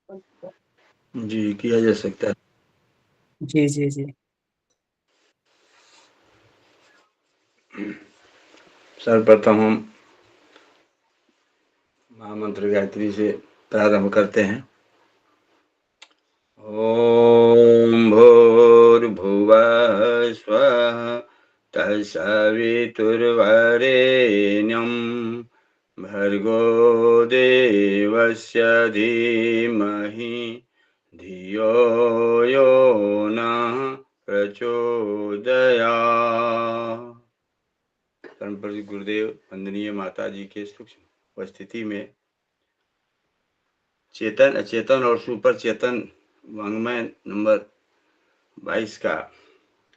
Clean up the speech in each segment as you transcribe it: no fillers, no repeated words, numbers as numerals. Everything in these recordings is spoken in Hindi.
जी, किया जा सकता है। जी जी जी। सर्वप्रथम हम महामंत्र गायत्री से प्रारंभ करते हैं। ॐ भूर्भुवः स्वः तत्सवितुर्वरेण्यं भर्गो देवस्य धीमहि धियो यो नः प्रचोदयात्। परम पूज्य गुरुदेव वंदनीय माता जी के सूक्ष्म उपस्थिति में चेतन, अचेतन और सुपर चेतन वाङ्मय नंबर 22 का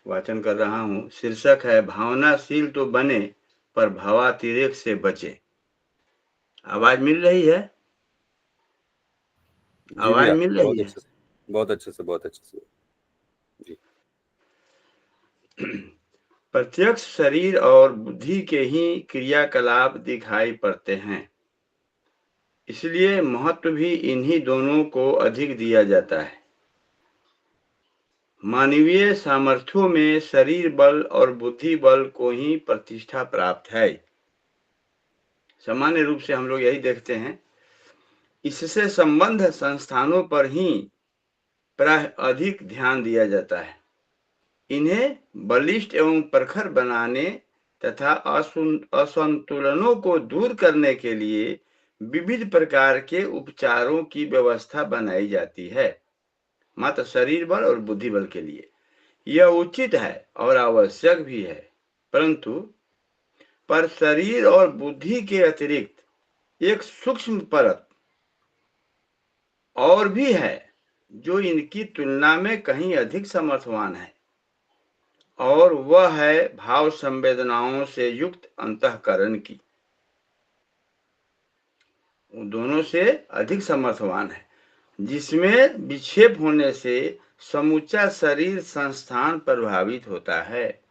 वाचन कर रहा हूँ। शीर्षक है भावनाशील तो बने पर भावातिरेक से बचे। आवाज मिल रही है? जी आवाज भैया, मिल रही बहुत है? अच्छे से, बहुत अच्छे से, बहुत अच्छे से जी। प्रत्यक्ष शरीर और बुद्धि के ही क्रियाकलाप दिखाई पड़ते हैं, इसलिए महत्व भी इन्हीं दोनों को अधिक दिया जाता है। मानवीय सामर्थ्यों में शरीर बल और बुद्धि बल को ही प्रतिष्ठा प्राप्त है। सामान्य रूप से हम लोग यही देखते हैं। इससे संबंध संस्थानों पर ही प्राय अधिक ध्यान दिया जाता है। इन्हें बलिष्ठ एवं प्रखर बनाने तथा असंतुलनों को दूर करने के लिए विविध प्रकार के उपचारों की व्यवस्था बनाई जाती है। मात्र शरीर बल और बुद्धि बल के लिए यह उचित है और आवश्यक भी है, परंतु पर शरीर और बुद्धि के अतिरिक्त एक सूक्ष्म परत और भी है जो इनकी तुलना में कहीं अधिक समर्थवान है, और वह है भाव संवेदनाओं से युक्त अंतःकरण की। दोनों से अधिक समर्थवान है, जिसमें विक्षेप होने से समूचा शरीर संस्थान प्रभावित होता है।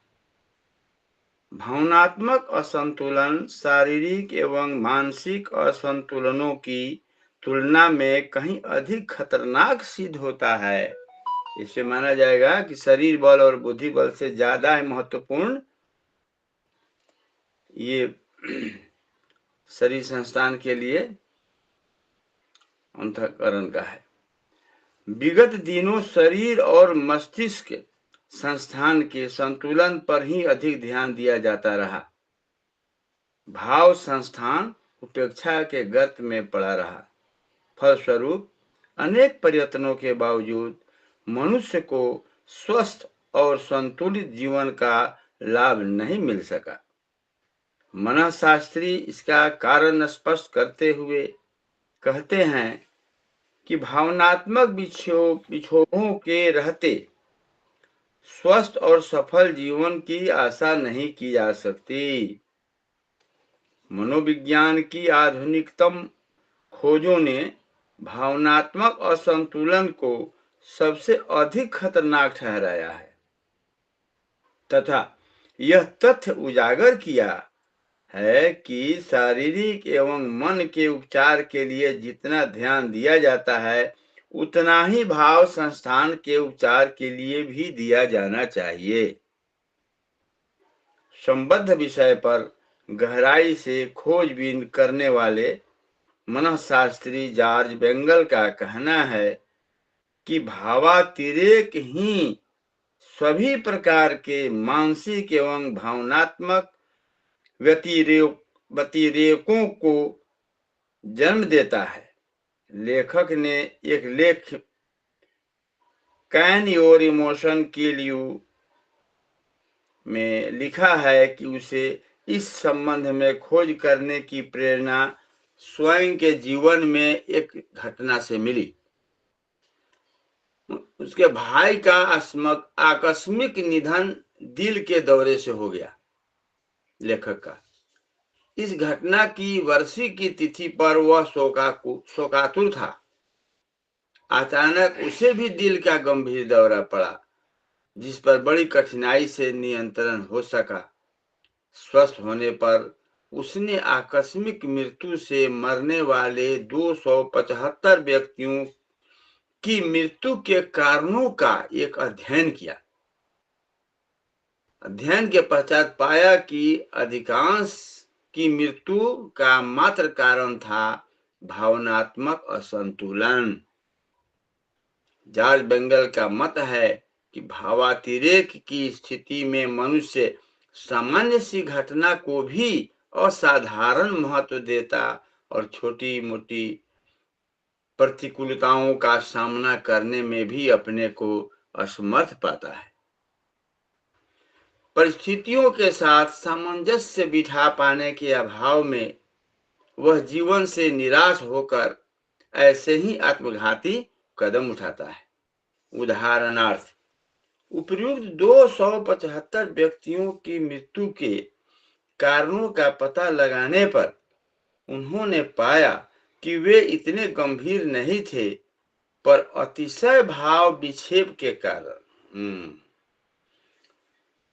भावनात्मक असंतुलन शारीरिक एवं मानसिक असंतुलनों की तुलना में कहीं अधिक खतरनाक सिद्ध होता है। इससे माना जाएगा कि शरीर बल और बुद्धि बल से ज्यादा है महत्वपूर्ण ये शरीर संस्थान के लिए अंतःकरण का है। विगत दिनों शरीर और मस्तिष्क संस्थान के संतुलन पर ही अधिक ध्यान दिया जाता रहा। भाव संस्थान उपेक्षा के गर्त में पड़ा रहा। फलस्वरूप अनेक प्रयत्नों के बावजूद मनुष्य को स्वस्थ और संतुलित जीवन का लाभ नहीं मिल सका। मनःशास्त्री इसका कारण स्पष्ट करते हुए कहते हैं कि भावनात्मक विक्षोभों के रहते स्वस्थ और सफल जीवन की आशा नहीं की जा सकती। मनोविज्ञान की आधुनिकतम खोजों ने भावनात्मक असंतुलन को सबसे अधिक खतरनाक ठहराया है तथा यह तथ्य उजागर किया है कि शारीरिक एवं मन के उपचार के लिए जितना ध्यान दिया जाता है उतना ही भाव संस्थान के उपचार के लिए भी दिया जाना चाहिए। संबद्ध विषय पर गहराई से खोजबीन करने वाले मनःशास्त्री जॉर्ज बेंगल का कहना है कि भावातिरेक ही सभी प्रकार के मानसिक एवं भावनात्मक व्यतिरेकों को जन्म देता है। लेखक ने एक लेख can your emotion kill you में लिखा है कि उसे इस संबंध में खोज करने की प्रेरणा स्वयं के जीवन में एक घटना से मिली। उसके भाई का आकस्मिक निधन दिल के दौरे से हो गया। लेखक का इस घटना की वर्षी की तिथि पर वह शोकातुर था। अचानक उसे भी दिल का गंभीर दौरा पड़ा, जिस पर बड़ी कठिनाई से नियंत्रण हो सका। स्वस्थ होने पर उसने आकस्मिक मृत्यु से मरने वाले 275 व्यक्तियों कि मृत्यु के कारणों का एक अध्ययन किया। अध्ययन के पश्चात पाया कि अधिकांश की मृत्यु का मात्र कारण था भावनात्मक असंतुलन। जॉर्ज बेंगल का मत है कि भावातिरेक की स्थिति में मनुष्य सामान्य सी घटना को भी असाधारण महत्व देता और छोटी मोटी प्रतिकूलताओं का सामना करने में भी अपने को असमर्थ पाता है। परिस्थितियों के साथ सामंजस्य बिठा पाने के अभाव में वह जीवन से निराश होकर ऐसे ही आत्मघाती कदम उठाता है। उदाहरणार्थ, उपर्युक्त 275 व्यक्तियों की मृत्यु के कारणों का पता लगाने पर उन्होंने पाया कि वे इतने गंभीर नहीं थे, पर अतिशय भाव विक्षेप के कारण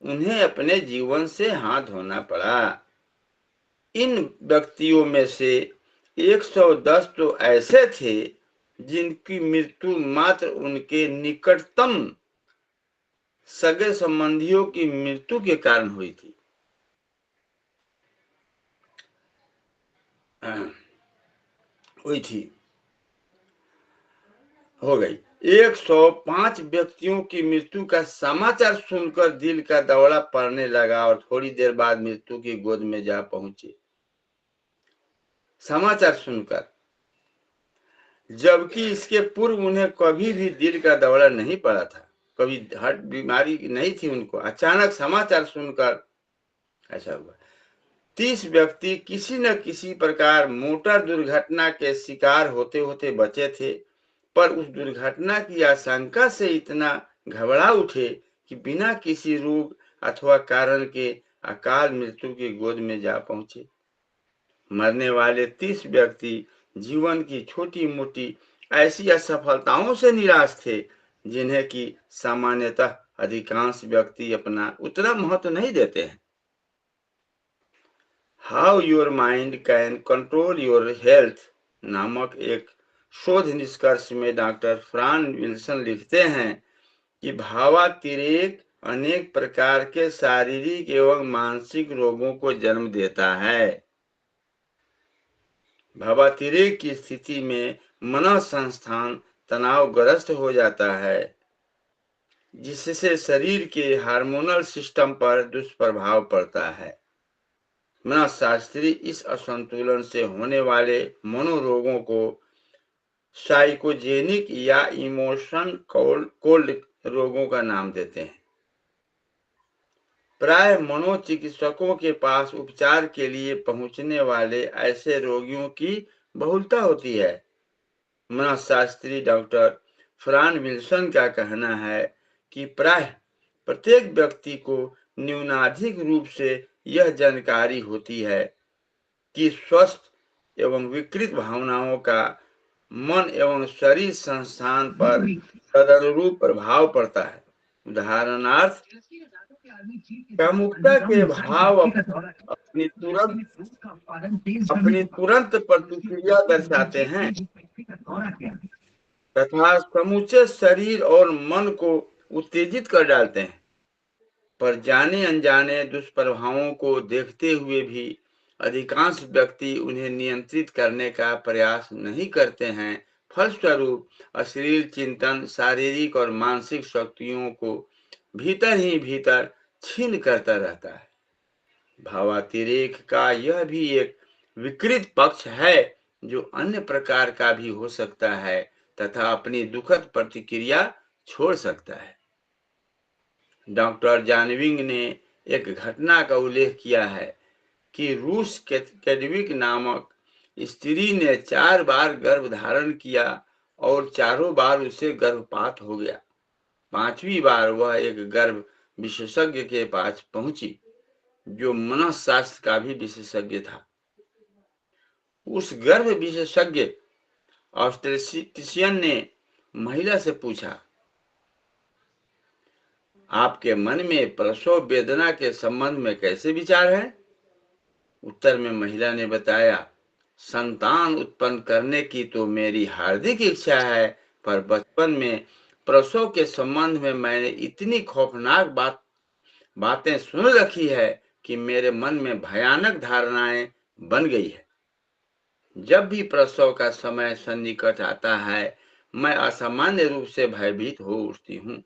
उन्हें अपने जीवन से हाथ धोना पड़ा। इन व्यक्तियों में से 110 तो ऐसे थे जिनकी मृत्यु मात्र उनके निकटतम सगे संबंधियों की मृत्यु के कारण हुई थी। हो गई। 105 व्यक्तियों की मृत्यु का समाचार सुनकर दिल का दौरा पड़ने लगा और थोड़ी देर बाद मृत्यु की गोद में जा पहुंचे। समाचार सुनकर, जबकि इसके पूर्व उन्हें कभी भी दिल का दौरा नहीं पड़ा था, कभी हार्ट बीमारी नहीं थी उनको। अचानक समाचार सुनकर ऐसा हुआ। 30 व्यक्ति किसी न किसी प्रकार मोटर दुर्घटना के शिकार होते होते बचे थे, पर उस दुर्घटना की आशंका से इतना घबरा उठे कि बिना किसी रोग अथवा कारण के अकाल मृत्यु की गोद में जा पहुंचे। मरने वाले 30 व्यक्ति जीवन की छोटी मोटी ऐसी असफलताओं से निराश थे जिन्हें कि सामान्यतः अधिकांश व्यक्ति अपना उतना महत्व नहीं देते हैं। How your mind can control your health नामक एक शोध निष्कर्ष में डॉक्टर फ्रान विल्सन लिखते हैं कि भावातिरेक अनेक प्रकार के शारीरिक एवं मानसिक रोगों को जन्म देता है। भावातिरेक की स्थिति में मन संस्थान तनावग्रस्त हो जाता है, जिससे शरीर के हार्मोनल सिस्टम पर दुष्प्रभाव पड़ता है। मनोशास्त्री इस असंतुलन से होने वाले मनोरोगों को साइकोजेनिक या इमोशन कोल्ड रोगों का नाम देते हैं। प्राय मनोचिकित्सकों के पास उपचार के लिए पहुंचने वाले ऐसे रोगियों की बहुलता होती है। मनोशास्त्री डॉक्टर फ्रान विल्सन का कहना है कि प्राय प्रत्येक व्यक्ति को न्यूनाधिक रूप से यह जानकारी होती है कि स्वस्थ एवं विकृत भावनाओं का मन एवं शरीर संस्थान पर तदनुरूप प्रभाव पड़ता है। उदाहरणार्थ, कामुकता के भाव अपनी तुरंत प्रतिक्रिया दर्शाते हैं तथा समूचे शरीर और मन को उत्तेजित कर डालते हैं, पर जाने अनजाने दुष्प्रभावों को देखते हुए भी अधिकांश व्यक्ति उन्हें नियंत्रित करने का प्रयास नहीं करते हैं। फलस्वरूप अश्लील चिंतन शारीरिक और मानसिक शक्तियों को भीतर ही भीतर छीन करता रहता है। भावातिरेक का यह भी एक विकृत पक्ष है जो अन्य प्रकार का भी हो सकता है तथा अपनी दुखद प्रतिक्रिया छोड़ सकता है। डॉक्टर जानविंग ने एक घटना का उल्लेख किया है कि रूस कैडविक नामक स्त्री ने 4 बार गर्भ धारण किया और चारों बार उसे गर्भपात हो गया। 5वीं बार वह एक गर्भ विशेषज्ञ के पास पहुंची जो मनोशास्त्र का भी विशेषज्ञ था। उस गर्भ विशेषज्ञ ऑब्स्टेट्रिशियन ने महिला से पूछा, आपके मन में प्रसव वेदना के संबंध में कैसे विचार है? उत्तर में महिला ने बताया, संतान उत्पन्न करने की तो मेरी हार्दिक इच्छा है, पर बचपन में प्रसव के संबंध में मैंने इतनी खौफनाक बातें सुन रखी है कि मेरे मन में भयानक धारणाएं बन गई है। जब भी प्रसव का समय सन्निकट आता है, मैं असामान्य रूप से भयभीत हो उठती हूँ।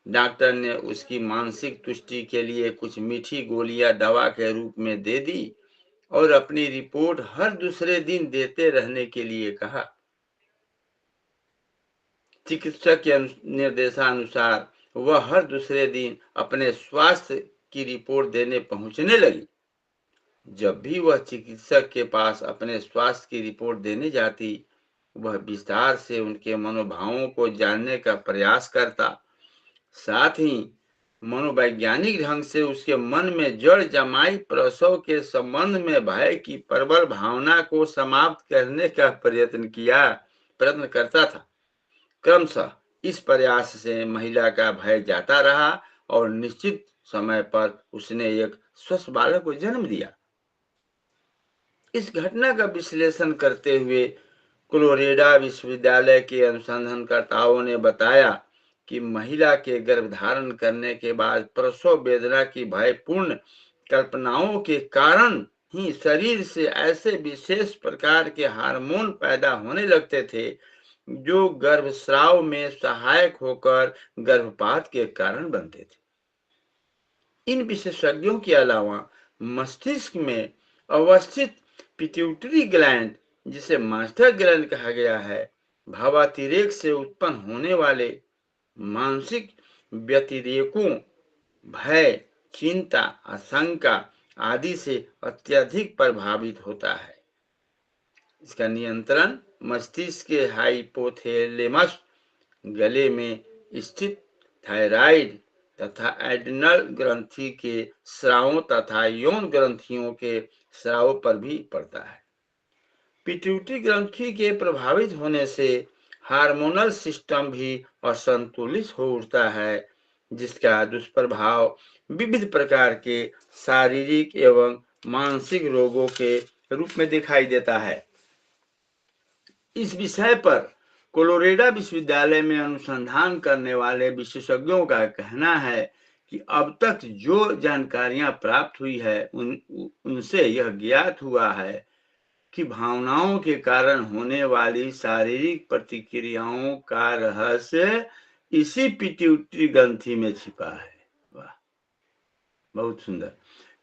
डॉक्टर ने उसकी मानसिक तुष्टि के लिए कुछ मीठी गोलियां दवा के रूप में दे दी और अपनी रिपोर्ट हर दूसरे दिन देते रहने के लिए कहा। चिकित्सक के निर्देशानुसार वह हर दूसरे दिन अपने स्वास्थ्य की रिपोर्ट देने पहुंचने लगी। जब भी वह चिकित्सक के पास अपने स्वास्थ्य की रिपोर्ट देने जाती, वह विस्तार से उनके मनोभावों को जानने का प्रयास करता, साथ ही मनोवैज्ञानिक ढंग से उसके मन में जड़ जमाई प्रसव के संबंध में भय की प्रबल भावना को समाप्त करने का प्रयत्न करता था। क्रमशः इस प्रयास से महिला का भय जाता रहा और निश्चित समय पर उसने एक स्वस्थ बालक को जन्म दिया। इस घटना का विश्लेषण करते हुए कोलोरेडो विश्वविद्यालय के अनुसंधानकर्ताओं ने बताया कि महिला के गर्भधारण करने के बाद प्रसव वेदना की भयपूर्ण कल्पनाओं के कारण ही शरीर से ऐसे विशेष प्रकार के हार्मोन पैदा होने लगते थे जो गर्भस्राव में सहायक होकर गर्भपात के कारण बनते थे। इन विशेषज्ञों के अलावा मस्तिष्क में अवस्थित पिट्यूटरी ग्लैंड, जिसे मास्टर ग्लैंड कहा गया है, भावातिरेक से उत्पन्न होने वाले मानसिक व्यतिरेकों, भय, चिंता, आशंका आदि से अत्यधिक प्रभावित होता है। इसका नियंत्रण मस्तिष्क के हाइपोथैलेमस, गले में स्थित थायराइड तथा एड्रिनल ग्रंथि के स्रावों तथा यौन ग्रंथियों के स्राव पर भी पड़ता है। पिट्यूटरी ग्रंथि के प्रभावित होने से हार्मोनल सिस्टम भी असंतुलित हो उठता है, जिसका दुष्प्रभाव विविध प्रकार के शारीरिक एवं मानसिक रोगों के रूप में दिखाई देता है। इस विषय पर कोलोरेडो विश्वविद्यालय में अनुसंधान करने वाले विशेषज्ञों का कहना है कि अब तक जो जानकारियां प्राप्त हुई है उनसे यह ज्ञात हुआ है कि भावनाओं के कारण होने वाली शारीरिक प्रतिक्रियाओं का रहस्य इसी पिट्यूटरी ग्रंथि में छिपा है। वाह, बहुत सुंदर।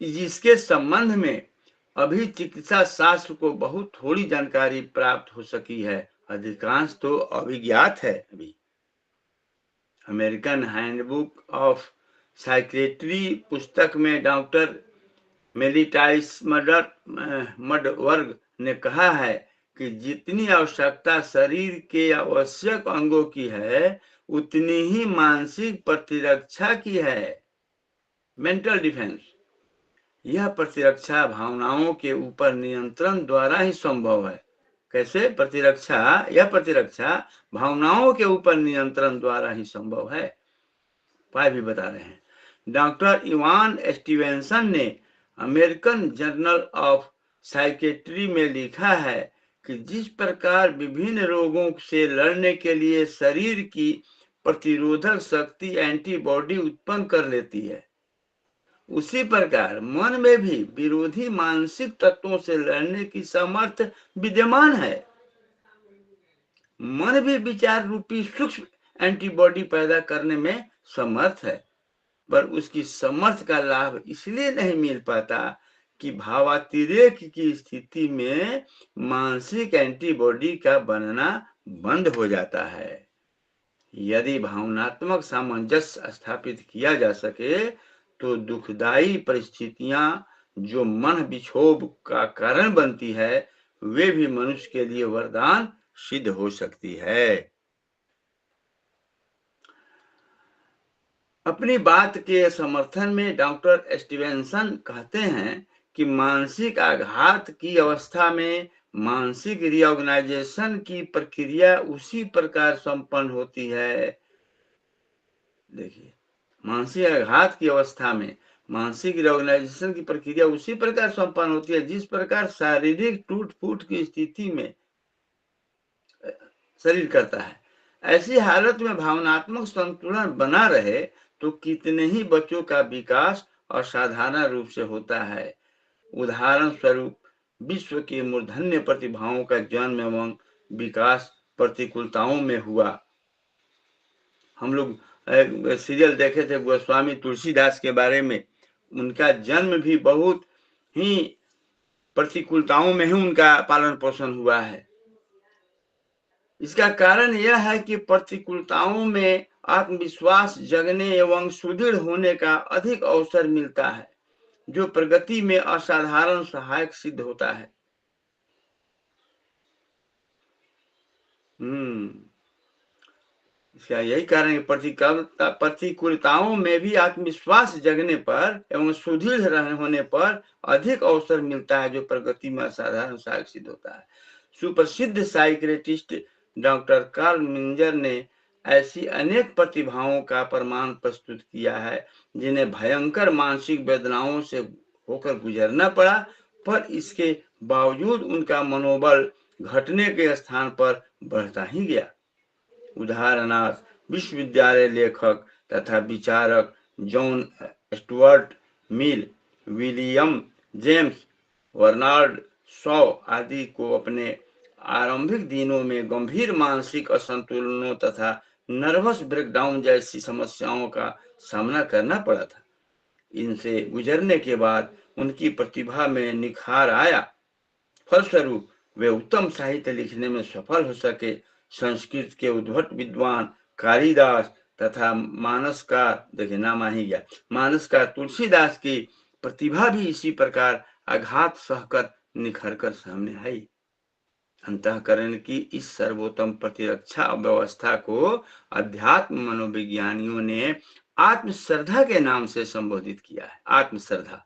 जिसके संबंध में अभी चिकित्सा शास्त्र को बहुत थोड़ी जानकारी प्राप्त हो सकी है, अधिकांश तो अभिज्ञात है। अभी अमेरिकन हैंडबुक ऑफ साइकेट्री पुस्तक में डॉक्टर मेलिटाइस मडवर्ग ने कहा है कि जितनी आवश्यकता शरीर के आवश्यक अंगों की है, उतनी ही मानसिक प्रतिरक्षा की है, मेंटल डिफेंस। यह प्रतिरक्षा भावनाओं के ऊपर नियंत्रण द्वारा ही संभव है। कैसे प्रतिरक्षा? यह प्रतिरक्षा भावनाओं के ऊपर नियंत्रण द्वारा ही संभव है। उपाय भी बता रहे हैं। डॉक्टर इवान स्टीवेंसन ने अमेरिकन जर्नल ऑफ साइकेट्री में लिखा है कि जिस प्रकार विभिन्न रोगों से लड़ने के लिए शरीर की प्रतिरोधक शक्ति एंटीबॉडी उत्पन्न कर लेती है, उसी प्रकार मन में भी विरोधी मानसिक तत्वों से लड़ने की सामर्थ्य विद्यमान है। मन भी विचार रूपी सूक्ष्म एंटीबॉडी पैदा करने में समर्थ है, पर उसकी समर्थ का लाभ इसलिए नहीं मिल पाता कि भावातिरेक की स्थिति में मानसिक एंटीबॉडी का बनना बंद हो जाता है। यदि भावनात्मक सामंजस्य स्थापित किया जा सके तो दुखदायी परिस्थितियां जो मन विक्षोभ का कारण बनती है, वे भी मनुष्य के लिए वरदान सिद्ध हो सकती है। अपनी बात के समर्थन में डॉक्टर स्टीवेंसन कहते हैं कि मानसिक आघात की अवस्था में मानसिक रिऑर्गेनाइजेशन की प्रक्रिया उसी प्रकार संपन्न होती है। देखिए, मानसिक आघात की अवस्था में मानसिक रिऑर्गेनाइजेशन की प्रक्रिया उसी प्रकार संपन्न होती है जिस प्रकार शारीरिक टूट फूट की स्थिति में शरीर करता है। ऐसी हालत में भावनात्मक संतुलन बना रहे तो कितने ही बच्चों का विकास असाधारण रूप से होता है। उदाहरण स्वरूप विश्व की मूर्धन्य प्रतिभाओं का जन्म एवं विकास प्रतिकूलताओं में हुआ। हम लोग सीरियल देखे थे गोस्वामी तुलसीदास के बारे में। उनका जन्म भी बहुत ही प्रतिकूलताओं में ही उनका पालन पोषण हुआ है। इसका कारण यह है कि प्रतिकूलताओं में आत्मविश्वास जगने एवं सुदृढ़ होने का अधिक अवसर मिलता है, जो प्रगति में असाधारण सहायक सिद्ध होता है। इसका यही कारण है, प्रतिकूलताओं में भी आत्मविश्वास जगने पर एवं सुदृढ़ होने पर अधिक अवसर मिलता है, जो प्रगति में असाधारण सहायक सिद्ध होता है। सुप्रसिद्ध साइकियाट्रिस्ट डॉक्टर कार्ल मिंजर ने ऐसी अनेक प्रतिभाओं का प्रमाण प्रस्तुत किया है जिन्हें भयंकर मानसिक वेदनाओं से होकर गुजरना पड़ा, पर इसके बावजूद उनका मनोबल घटने के स्थान पर बढ़ता ही गया। उदाहरणार्थ विश्वविद्यालय लेखक तथा विचारक John Stuart Mill, William James, Bernard Shaw आदि को अपने आरंभिक दिनों में गंभीर मानसिक असंतुलनों तथा नर्वस ब्रेकडाउन जैसी समस्याओं का सामना करना पड़ा था। इनसे गुजरने के बाद उनकी प्रतिभा में निखार आया। फलस्वरूप वे उत्तम साहित्य लिखने में सफल हो सके। संस्कृत के उद्भट विद्वान कालिदास तथा मानसकार, देखिए नाम आ ही गया, मानसकार तुलसीदास की प्रतिभा भी इसी प्रकार आघात सहकर निखर कर सामने आई। अंतःकरण की इस सर्वोत्तम प्रतिरक्षा व्यवस्था को अध्यात्म मनोविज्ञानियों ने आत्मश्रद्धा के नाम से संबोधित किया है। आत्मश्रद्धा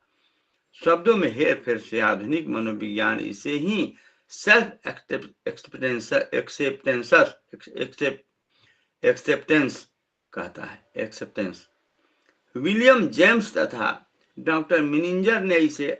शब्दों में हेर फेर से आधुनिक मनोविज्ञान इसे ही सेल्फ एक्सेप्टेंस कहता है। एक्सेप्टेंस। विलियम जेम्स तथा डॉक्टर मिनिंजर ने इसे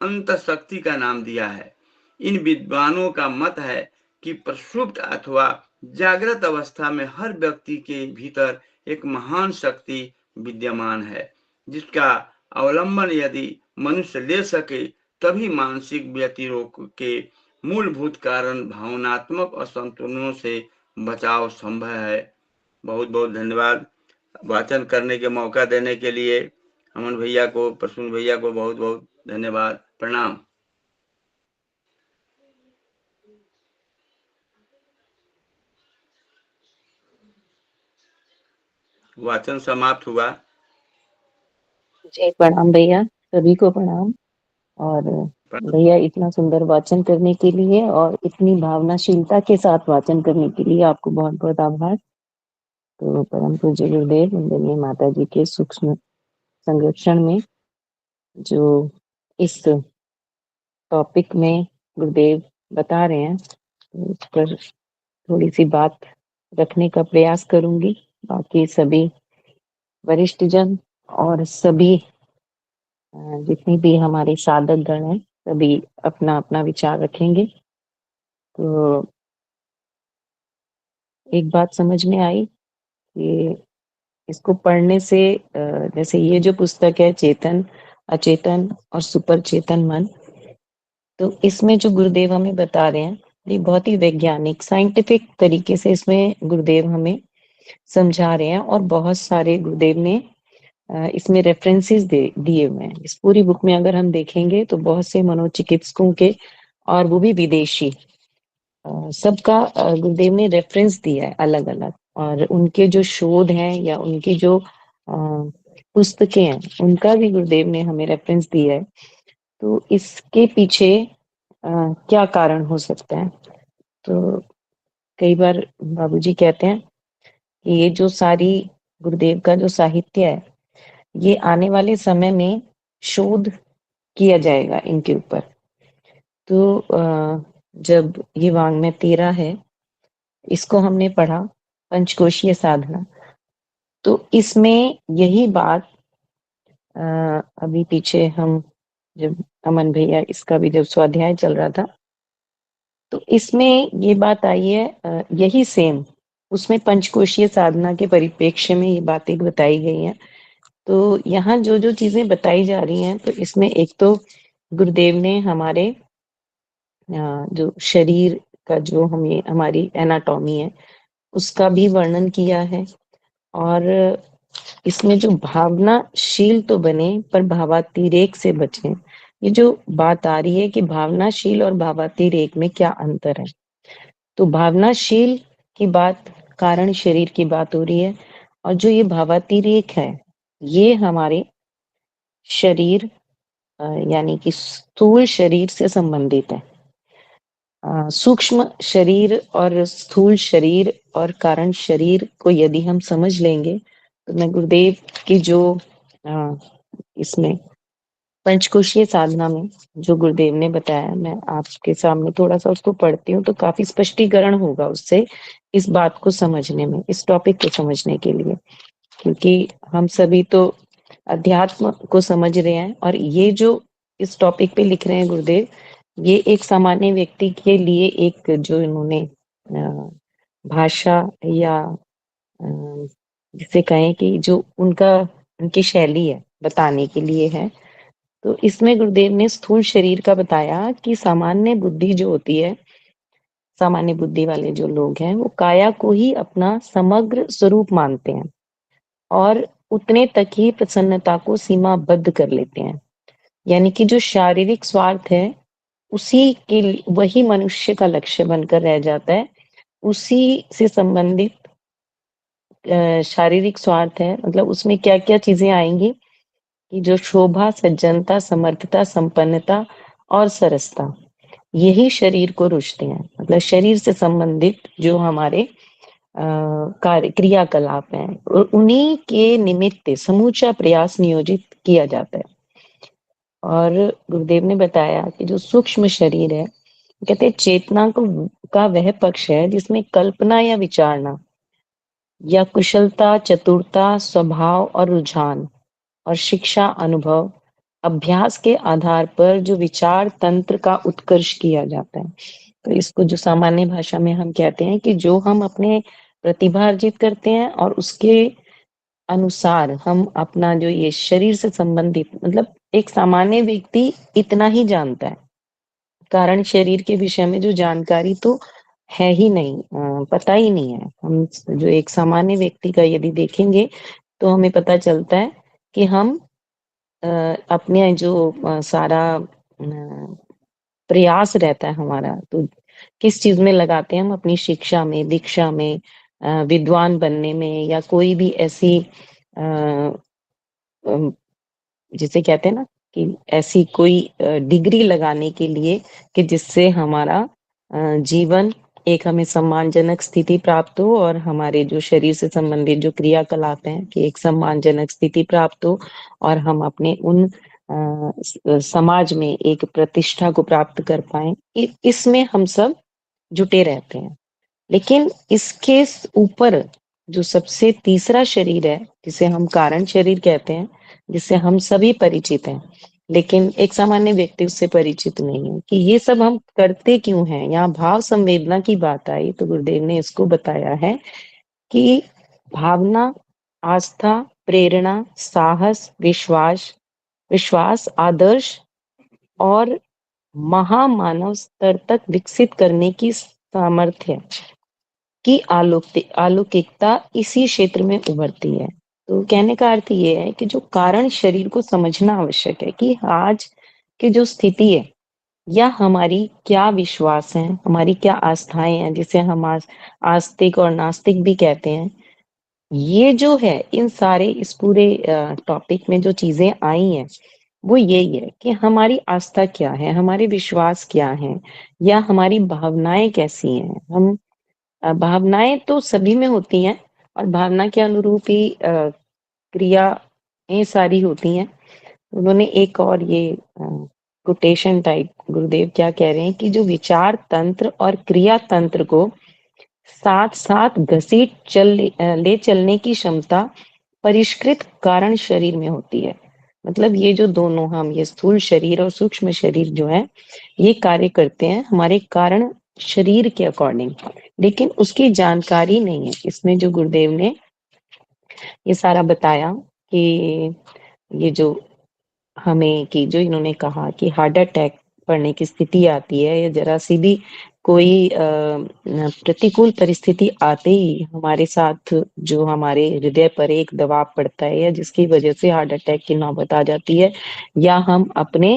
अंतःशक्ति का नाम दिया है। इन विद्वानों का मत है कि प्रसुप्त अथवा जागृत अवस्था में हर व्यक्ति के भीतर एक महान शक्ति विद्यमान है, जिसका अवलंबन यदि मनुष्य ले सके तभी मानसिक व्यतिरोग के मूलभूत कारण भावनात्मक असंतुलनों से बचाव संभव है। बहुत बहुत धन्यवाद वाचन करने के मौका देने के लिए। अमन भैया को, प्रसून भैया को बहुत बहुत धन्यवाद। प्रणाम। वाचन समाप्त हुआ। जी प्रणाम भैया, सभी को प्रणाम। और भैया इतना सुंदर वाचन करने के लिए और इतनी भावनाशीलता के साथ वाचन करने के लिए आपको बहुत बहुत आभार। तो परम पूज्य गुरुदेव वंदनीय माता जी के सूक्ष्म संरक्षण में जो इस टॉपिक में गुरुदेव बता रहे हैं, तो उस पर थोड़ी सी बात रखने का प्रयास करूंगी। बाकी सभी वरिष्ठ जन और सभी जितनी भी हमारे साधक गण हैं, सभी अपना अपना विचार रखेंगे। तो एक बात समझ में आई कि इसको पढ़ने से जैसे ये जो पुस्तक है चेतन, अचेतन और सुपर चेतन मन, तो इसमें जो गुरुदेव हमें बता रहे हैं ये बहुत ही वैज्ञानिक साइंटिफिक तरीके से इसमें गुरुदेव हमें समझा रहे हैं। और बहुत सारे गुरुदेव ने इसमें रेफरेंसेस दिए हुए हैं। इस पूरी बुक में अगर हम देखेंगे तो बहुत से मनोचिकित्सकों के, और वो भी विदेशी, सबका गुरुदेव ने रेफरेंस दिया है अलग अलग। और उनके जो शोध हैं या उनकी जो पुस्तकें हैं उनका भी गुरुदेव ने हमें रेफरेंस दिया है। तो इसके पीछे क्या कारण हो सकता है? तो कई बार बाबूजी कहते हैं कि ये जो सारी गुरुदेव का जो साहित्य है ये आने वाले समय में शोध किया जाएगा इनके ऊपर। तो जब ये वाङ्मय 13 है, इसको हमने पढ़ा, पंचकोशीय साधना, तो इसमें यही बात अभी पीछे हम जब अमन भैया इसका भी जब स्वाध्याय चल रहा था तो इसमें ये बात आई है, यही सेम उसमें पंचकोशीय साधना के परिप्रेक्ष्य में ये बातें बताई गई हैं। तो यहाँ जो जो चीजें बताई जा रही हैं, तो इसमें एक तो गुरुदेव ने हमारे जो शरीर का जो हमारी एनाटॉमी है उसका भी वर्णन किया है, और इसमें जो भावनाशील तो बने पर भावातिरेक से बचें। ये जो बात आ रही है कि भावनाशील और भावातिरेक में क्या अंतर है, तो भावनाशील की बात कारण शरीर की बात हो रही है, और जो ये भावातिरेक है ये हमारे शरीर यानी कि स्थूल शरीर से संबंधित है। सूक्ष्म शरीर और स्थूल शरीर और कारण शरीर को यदि हम समझ लेंगे, तो मैं गुरुदेव की जो इसमें पंचकोशीय साधना में जो गुरुदेव ने बताया, मैं आपके सामने थोड़ा सा उसको पढ़ती हूँ, तो काफी स्पष्टीकरण होगा उससे इस बात को समझने में, इस टॉपिक को समझने के लिए, क्योंकि हम सभी तो अध्यात्म को समझ रहे हैं, और ये जो इस टॉपिक पे लिख रहे हैं गुरुदेव, ये एक सामान्य व्यक्ति के लिए एक जो इन्होंने भाषा या जिसे कहें कि जो उनकी शैली है बताने के लिए है। तो इसमें गुरुदेव ने स्थूल शरीर का बताया कि सामान्य बुद्धि जो होती है, सामान्य बुद्धि वाले जो लोग हैं, वो काया को ही अपना समग्र स्वरूप मानते हैं और उतने तक ही प्रसन्नता को सीमाबद्ध कर लेते हैं। यानी कि जो शारीरिक स्वार्थ है उसी के वही मनुष्य का लक्ष्य बनकर रह जाता है, उसी से संबंधित शारीरिक स्वार्थ है, मतलब उसमें क्या क्या चीजें आएंगी कि जो शोभा, सज्जनता, समर्थता, संपन्नता और सरसता, यही शरीर को रुचते हैं। मतलब शरीर से संबंधित जो हमारे कार्य क्रियाकलाप हैं, उन्हीं के निमित्त समूचा प्रयास नियोजित किया जाता है। और गुरुदेव ने बताया कि जो सूक्ष्म शरीर है, कहते हैं चेतना का वह पक्ष है जिसमें कल्पना या विचारना या कुशलता, चतुरता, स्वभाव और रुझान और शिक्षा, अनुभव, अभ्यास के आधार पर जो विचार तंत्र का उत्कर्ष किया जाता है। तो इसको जो सामान्य भाषा में हम कहते हैं कि जो हम अपने प्रतिभा अर्जित करते हैं और उसके अनुसार हम अपना जो ये शरीर से संबंधित, मतलब एक सामान्य व्यक्ति इतना ही जानता है, कारण शरीर के विषय में जो जानकारी तो है ही नहीं, पता ही नहीं है। हम जो एक सामान्य व्यक्ति का यदि देखेंगे तो हमें पता चलता है कि हम अपने जो सारा प्रयास रहता है हमारा, तो किस चीज में लगाते हैं हम, अपनी शिक्षा में, दीक्षा में, विद्वान बनने में, या कोई भी ऐसी जिसे कहते हैं ना कि ऐसी कोई डिग्री लगाने के लिए कि जिससे हमारा जीवन एक हमें सम्मानजनक स्थिति प्राप्त हो, और हमारे जो शरीर से संबंधित जो क्रियाकलाप हैं कि एक सम्मानजनक स्थिति प्राप्त हो, और हम अपने उन समाज में एक प्रतिष्ठा को प्राप्त कर पाए। इसमें हम सब जुटे रहते हैं। लेकिन इसके ऊपर जो सबसे तीसरा शरीर है, जिसे हम कारण शरीर कहते हैं, जिससे हम सभी परिचित हैं, लेकिन एक सामान्य व्यक्ति उससे परिचित नहीं है कि ये सब हम करते क्यों हैं। यहाँ भाव संवेदना की बात आई तो गुरुदेव ने इसको बताया है कि भावना, आस्था, प्रेरणा, साहस, विश्वास, आदर्श और महामानव स्तर तक विकसित करने की सामर्थ्य की अलौकिकता इसी क्षेत्र में उभरती है। तो कहने का अर्थ ये है कि जो कारण शरीर को समझना आवश्यक है कि आज की जो स्थिति है, या हमारी क्या विश्वास है, हमारी क्या आस्थाएं हैं, जिसे हम आस्तिक और नास्तिक भी कहते हैं। ये जो है इन सारे इस पूरे टॉपिक में जो चीजें आई हैं वो यही है कि हमारी आस्था क्या है, हमारे विश्वास क्या है, या हमारी भावनाएं कैसी हैं। हम भावनाएं तो सभी में होती हैं, और भावना के अनुरूप ही क्रियाएं सारी होती हैं। उन्होंने एक और ये कोटेशन टाइप गुरुदेव क्या कह रहे हैं कि जो विचार तंत्र और क्रिया तंत्र को साथ साथ घसीट ले चलने की क्षमता परिष्कृत कारण शरीर में होती है। मतलब ये जो दोनों हम, ये स्थूल शरीर और सूक्ष्म शरीर जो है, ये कार्य करते हैं हमारे कारण शरीर के अकॉर्डिंग। लेकिन उसकी जानकारी नहीं है। इसमें जो गुरुदेव ने ये सारा बताया कि ये जो हमें कि जो इन्होंने कहा कि हार्ट अटैक पड़ने की स्थिति आती है या जरा सी भी कोई प्रतिकूल परिस्थिति आते ही हमारे साथ जो हमारे हृदय पर एक दबाव पड़ता है या जिसकी वजह से हार्ट अटैक की नौबत आ जाती है, या हम अपने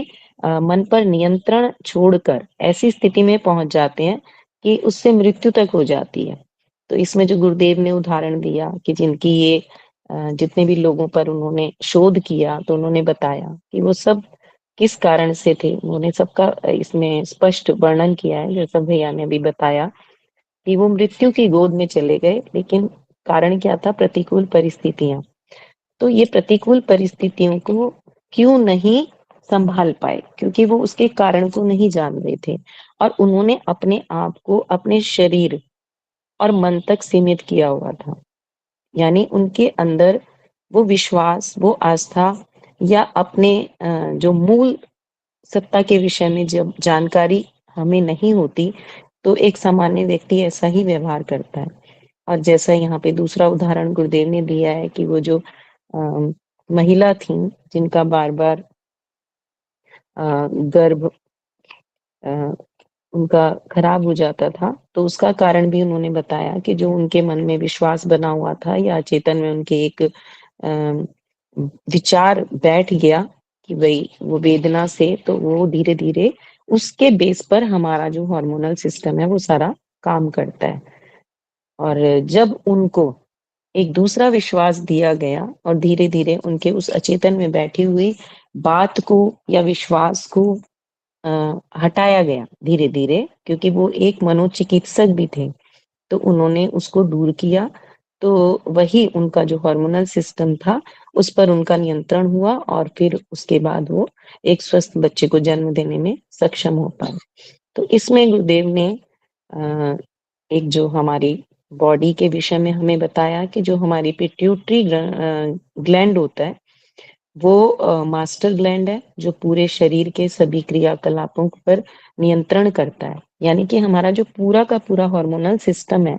मन पर नियंत्रण छोड़कर ऐसी स्थिति में पहुंच जाते हैं कि उससे मृत्यु तक हो जाती है। तो इसमें जो गुरुदेव ने उदाहरण दिया कि जिनकी ये जितने भी लोगों पर उन्होंने शोध किया तो उन्होंने बताया कि वो सब किस कारण से थे। उन्होंने सबका इसमें स्पष्ट वर्णन किया है, जैसा भैया ने भी बताया कि वो मृत्यु की गोद में चले गए, लेकिन कारण क्या था? प्रतिकूल परिस्थितियां। तो ये प्रतिकूल परिस्थितियों को क्यों नहीं संभाल पाए? क्योंकि वो उसके कारण को नहीं जान रहे थे और उन्होंने अपने आप को अपने शरीर और मन तक सीमित किया हुआ था। यानी उनके अंदर वो विश्वास, वो आस्था या अपने जो मूल सत्ता के विषय में जब जानकारी हमें नहीं होती, तो एक सामान्य व्यक्ति ऐसा ही व्यवहार करता है। और जैसा यहाँ पे दूसरा उदाहरण गुरुदेव ने दिया है कि वो जो महिला थी जिनका बार-बार गर्भ उनका खराब हो जाता था, तो उसका कारण भी उन्होंने बताया कि जो उनके मन में विश्वास बना हुआ था या चेतन में उनके एक विचार बैठ गया कि भई वो वेदना से, तो वो धीरे-धीरे उसके बेस पर हमारा जो हार्मोनल सिस्टम है वो सारा काम करता है। और जब उनको एक दूसरा विश्वास दिया गया और धीरे-धीरे उनके उस अचेतन में बैठी हुई बात को या विश्वास को हटाया गया धीरे-धीरे, क्योंकि वो एक मनोचिकित्सक भी थे, तो उन्होंने उसको दूर किया, तो वही उनका जो हार्मोनल सिस्टम था, उस पर उनका नियंत्रण हुआ और फिर उसके बाद वो एक स्वस्थ बच्चे को जन्म देने में सक्षम हो पाए। तो इसमें गुरुदेव ने अ, एक जो हमारी बॉडी के विषय में हमें बताया कि जो हमारी पिट्यूटरी ग्लैंड होता है, वो मास्टर ग्लैंड है जो पूरे शरीर के सभी क्रियाकलापों पर नियंत्रण करता है। यानी कि हमारा जो पूरा का पूरा हार्मोनल सिस्टम है,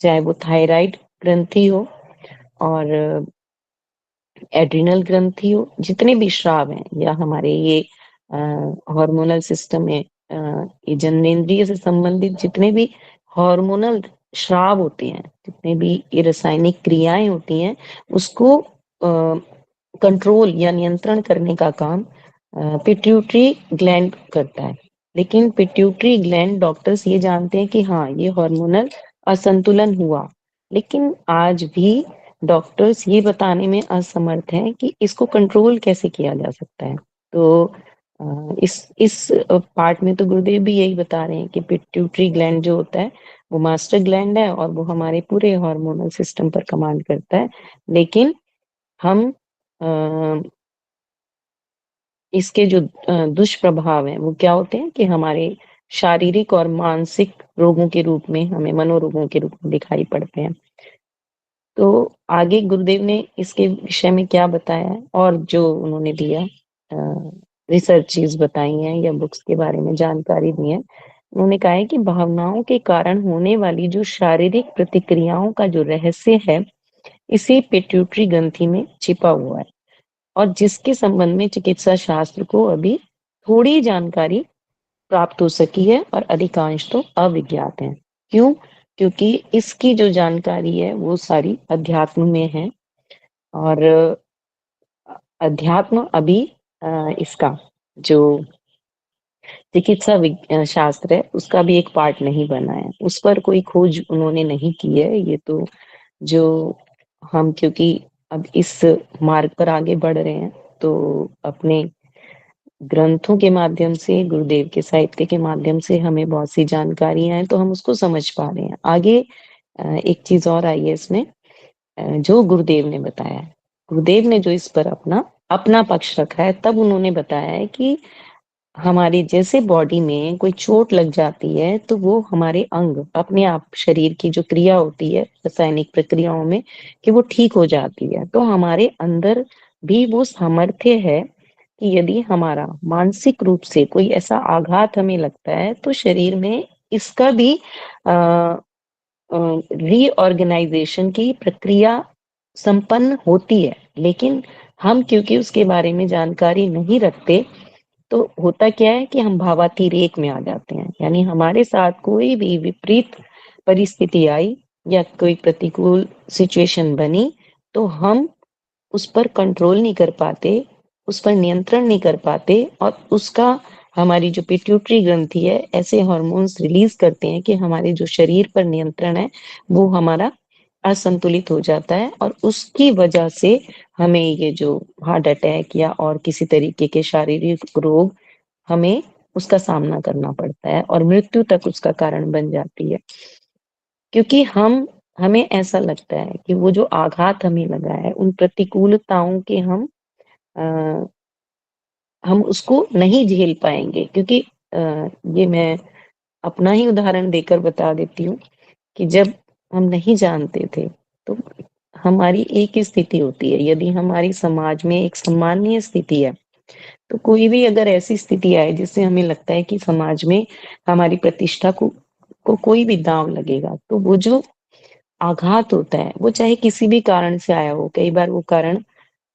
चाहे वो थायराइड ग्रंथि हो और एड्रिनल ग्रंथि हो, जितने भी स्राव हैं या हमारे ये हार्मोनल सिस्टम में ये जननेंद्रिय से संबंधित जितने भी हार्मोनल स्राव होते हैं, जितने भी ये रासायनिक क्रियाएं होती हैं, उसको कंट्रोल या नियंत्रण करने का काम पिट्यूटरी ग्लैंड करता है। लेकिन पिट्यूटरी ग्लैंड डॉक्टर्स ये जानते हैं कि हाँ, ये हार्मोनल असंतुलन हुआ, लेकिन आज भी डॉक्टर्स ये बताने में असमर्थ हैं कि इसको कंट्रोल कैसे किया जा सकता है। तो इस पार्ट में तो गुरुदेव भी यही बता रहे हैं कि पिट्यूटरी ग्लैंड जो होता है वो मास्टर ग्लैंड है और वो हमारे पूरे हार्मोनल सिस्टम पर कमांड करता है। लेकिन हम इसके जो दुष्प्रभाव हैं वो क्या होते हैं कि हमारे शारीरिक और मानसिक रोगों के रूप में, हमें मनोरोगों के रूप में दिखाई पड़ते हैं। तो आगे गुरुदेव ने इसके विषय में क्या बताया है और जो उन्होंने दिया रिसर्चेस बताई हैं या बुक्स के बारे में जानकारी दी है, उन्होंने कहा है कि भावनाओं के कारण होने वाली जो शारीरिक प्रतिक्रियाओं का जो रहस्य है, इसी पिट्यूटरी ग्रंथि में छिपा हुआ है और जिसके संबंध में चिकित्सा शास्त्र को अभी थोड़ी जानकारी प्राप्त हो सकी है और अधिकांश तो अविज्ञात हैं। क्यों? क्योंकि इसकी जो जानकारी है वो सारी अध्यात्म में है और अध्यात्म अभी इसका जो चिकित्सा शास्त्र है उसका भी एक पार्ट नहीं बना है। उस पर कोई खोज उन्होंने नहीं की है। ये तो जो हम क्योंकि अब इस मार्ग पर आगे बढ़ रहे हैं, तो अपने ग्रंथों के माध्यम से, गुरुदेव के साहित्य के माध्यम से हमें बहुत सी जानकारियाँ हैं, तो हम उसको समझ पा रहे हैं। आगे एक चीज़ और आई है इसमें जो गुरुदेव ने बताया है। गुरुदेव ने जो इस पर अपना पक्ष रखा है, तब उन्होंने बताया है कि हमारी जैसे बॉडी में कोई चोट लग जाती है, तो वो हमारे अंग अपने आप शरीर की जो क्रिया होती है रासायनिक प्रक्रियाओं में कि वो ठीक हो जाती है। तो हमारे अंदर भी वो सामर्थ्य है कि यदि हमारा मानसिक रूप से कोई ऐसा आघात हमें लगता है, तो शरीर में इसका भी रीऑर्गेनाइजेशन की प्रक्रिया संपन्न होती है, लेकिन हम क्योंकि उसके बारे में जानकारी नहीं रखते, तो होता क्या है कि हम भावातिरेक में आ जाते हैं। यानी हमारे साथ कोई भी विपरीत परिस्थिति आई या कोई प्रतिकूल सिचुएशन बनी, तो हम उस पर कंट्रोल नहीं कर पाते, उस पर नियंत्रण नहीं कर पाते, और उसका हमारी जो पिट्यूटरी ग्रंथि है ऐसे हार्मोन्स रिलीज करते हैं कि हमारे जो शरीर पर नियंत्रण है वो हमारा असंतुलित हो जाता है, और उसकी वजह से हमें ये जो हार्ट अटैक या और किसी तरीके के शारीरिक रोग हमें उसका सामना करना पड़ता है और मृत्यु तक उसका कारण बन जाती है। क्योंकि हमें ऐसा लगता है कि वो जो आघात हमें लगा है, उन प्रतिकूलताओं के अ, हम उसको नहीं झेल पाएँगे, क्योंकि ये मैं अपना ही उदाहरण देकर बता देती हूँ कि जब हम नहीं जानते थे, तो हमारी एक ही स्थिति होती है। यदि हमारी समाज में एक सम्मानीय स्थिति है, तो कोई भी अगर ऐसी स्थिति आए जिससे हमें लगता है कि समाज में हमारी प्रतिष्ठा को कोई भी दांव लगेगा, तो वो जो आघात होता है, वो चाहे किसी भी कारण से आया हो, कई बार वो कारण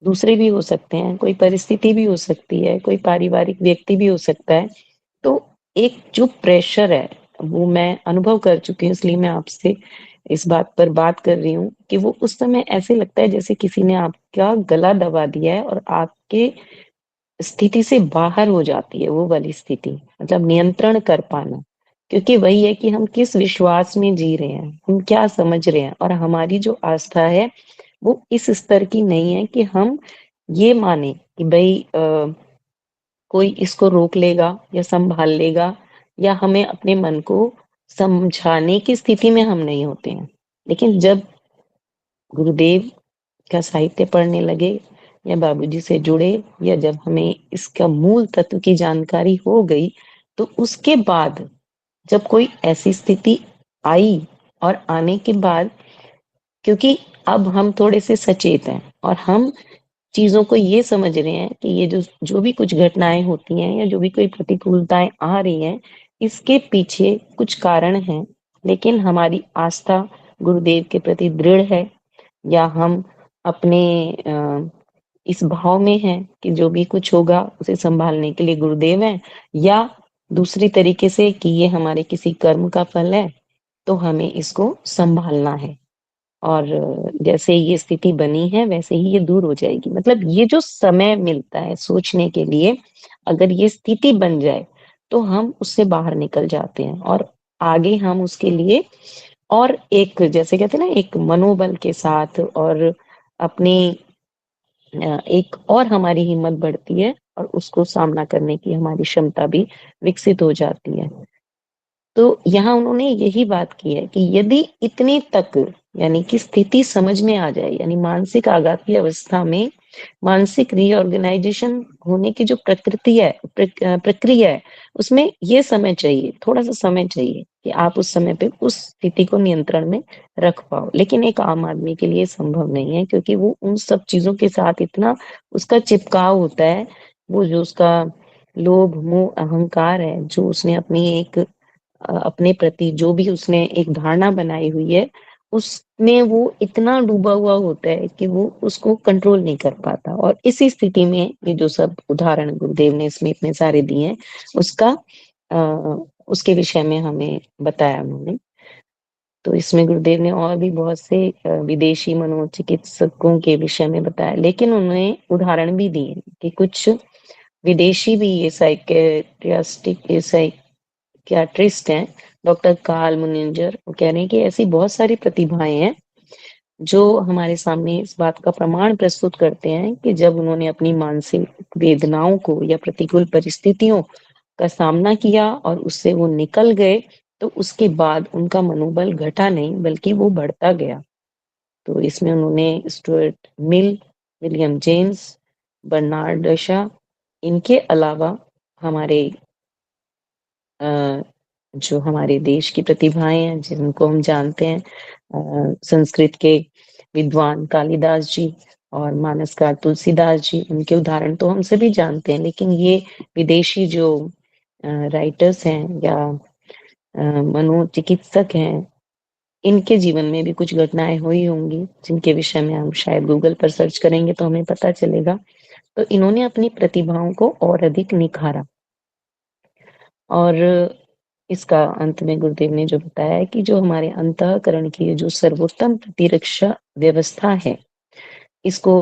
दूसरे भी हो सकते हैं, कोई परिस्थिति भी हो सकती है, कोई पारिवारिक व्यक्ति भी हो सकता है। तो एक जो प्रेशर है, वो मैं अनुभव कर चुकी हूँ, इसलिए मैं आपसे इस बात पर बात कर रही हूँ कि वो उस समय ऐसे लगता है जैसे किसी ने आपका गला दबा दिया है और आपके स्थिति से बाहर हो जाती है वो वाली स्थिति, मतलब नियंत्रण कर पाना। क्योंकि वही है कि हम किस विश्वास में जी रहे हैं, हम क्या समझ रहे हैं, और हमारी जो आस्था है वो इस स्तर की नहीं है कि हम ये माने कि भई कोई इसको रोक लेगा या संभाल लेगा, या हमें अपने मन को समझाने की स्थिति में हम नहीं होते हैं। लेकिन जब गुरुदेव का साहित्य पढ़ने लगे या बाबूजी से जुड़े, या जब हमें इसका मूल तत्व की जानकारी हो गई, तो उसके बाद जब कोई ऐसी स्थिति आई, और आने के बाद, क्योंकि अब हम थोड़े से सचेत हैं और हम चीज़ों को ये समझ रहे हैं कि ये जो जो भी कुछ घटनाएँ होती हैं या जो भी कोई प्रतिकूलताएँ आ रही हैं, इसके पीछे कुछ कारण हैं। लेकिन हमारी आस्था गुरुदेव के प्रति दृढ़ है, या हम अपने इस भाव में हैं कि जो भी कुछ होगा उसे सँभालने के लिए गुरुदेव हैं, या दूसरी तरीके से कि ये हमारे किसी कर्म का फल है, तो हमें इसको सँभालना है। और जैसे ये स्थिति बनी है वैसे ही ये दूर हो जाएगी। मतलब ये जो समय मिलता है सोचने के लिए, अगर ये स्थिति बन जाए, तो हम उससे बाहर निकल जाते हैं, और आगे हम उसके लिए और एक, जैसे कहते हैं ना, एक मनोबल के साथ, और अपनी एक और हमारी हिम्मत बढ़ती है, और उसको सामना करने की हमारी क्षमता भी विकसित हो जाती है। तो यहाँ उन्होंने यही बात की है कि यदि इतने तक, यानी कि स्थिति समझ में आ जाए, यानी मानसिक आघात की अवस्था में मानसिक रीऑर्गेनाइजेशन होने की जो प्रक्रिया है, उसमें ये समय चाहिए, थोड़ा-सा समय चाहिए कि आप उस समय पे उस स्थिति को नियंत्रण में रख पाओ। लेकिन एक आम आदमी के लिए संभव नहीं है, क्योंकि वो उन सब चीज़ों के साथ इतना उसका चिपकाव होता है, वो जो उसका लोभ, मोह, अहंकार है, जो उसने अपनी एक अपने प्रति जो भी उसने एक धारणा बनाई हुई है, उसमें वो इतना डूबा हुआ होता है कि वो उसको कंट्रोल नहीं कर पाता, और इसी स्थिति में ये जो सब उदाहरण गुरुदेव ने इसमें इतने सारे दिए हैं, उसका उसके विषय में हमें बताया उन्होंने। तो इसमें गुरुदेव ने और भी बहुत से विदेशी मनोचिकित्सकों के विषय में बताया, लेकिन उन्होंने उदाहरण भी दिए कि कुछ विदेशी भी ये साइकियाट्रिस्ट हैं, डॉक्टर कार्ल मुनिंजर, वो कह रहे हैं कि ऐसी बहुत सारी प्रतिभाएँ हैं, जो हमारे सामने इस बात का प्रमाण प्रस्तुत करते हैं कि जब उन्होंने अपनी मानसिक वेदनाओं को या प्रतिकूल परिस्थितियों का सामना किया और उससे वो निकल गए, तो उसके बाद उनका मनोबल घटा नहीं बल्कि वो बढ़ता गया। तो इसमें उन्होंने Stuart Mill, William James, Bernard Shaw, इनके अलावा हमारे अ, जो हमारे देश की प्रतिभाएँ हैं, जिनको हम जानते हैं, संस्कृत के विद्वान कालिदास जी और मानसकार तुलसीदास जी, उनके उदाहरण तो हम सभी जानते हैं, लेकिन ये विदेशी जो राइटर्स हैं या मनोचिकित्सक हैं, इनके जीवन में भी कुछ घटनाएँ हुई होंगी, जिनके विषय में हम शायद गूगल पर सर्च करेंगे तो हमें पता चलेगा। तो इन्होंने अपनी प्रतिभाओं को और अधिक निखारा और इसका अंत में गुरुदेव ने जो बताया है कि जो हमारे अंतःकरण की ये जो सर्वोत्तम प्रतिरक्षा व्यवस्था है, इसको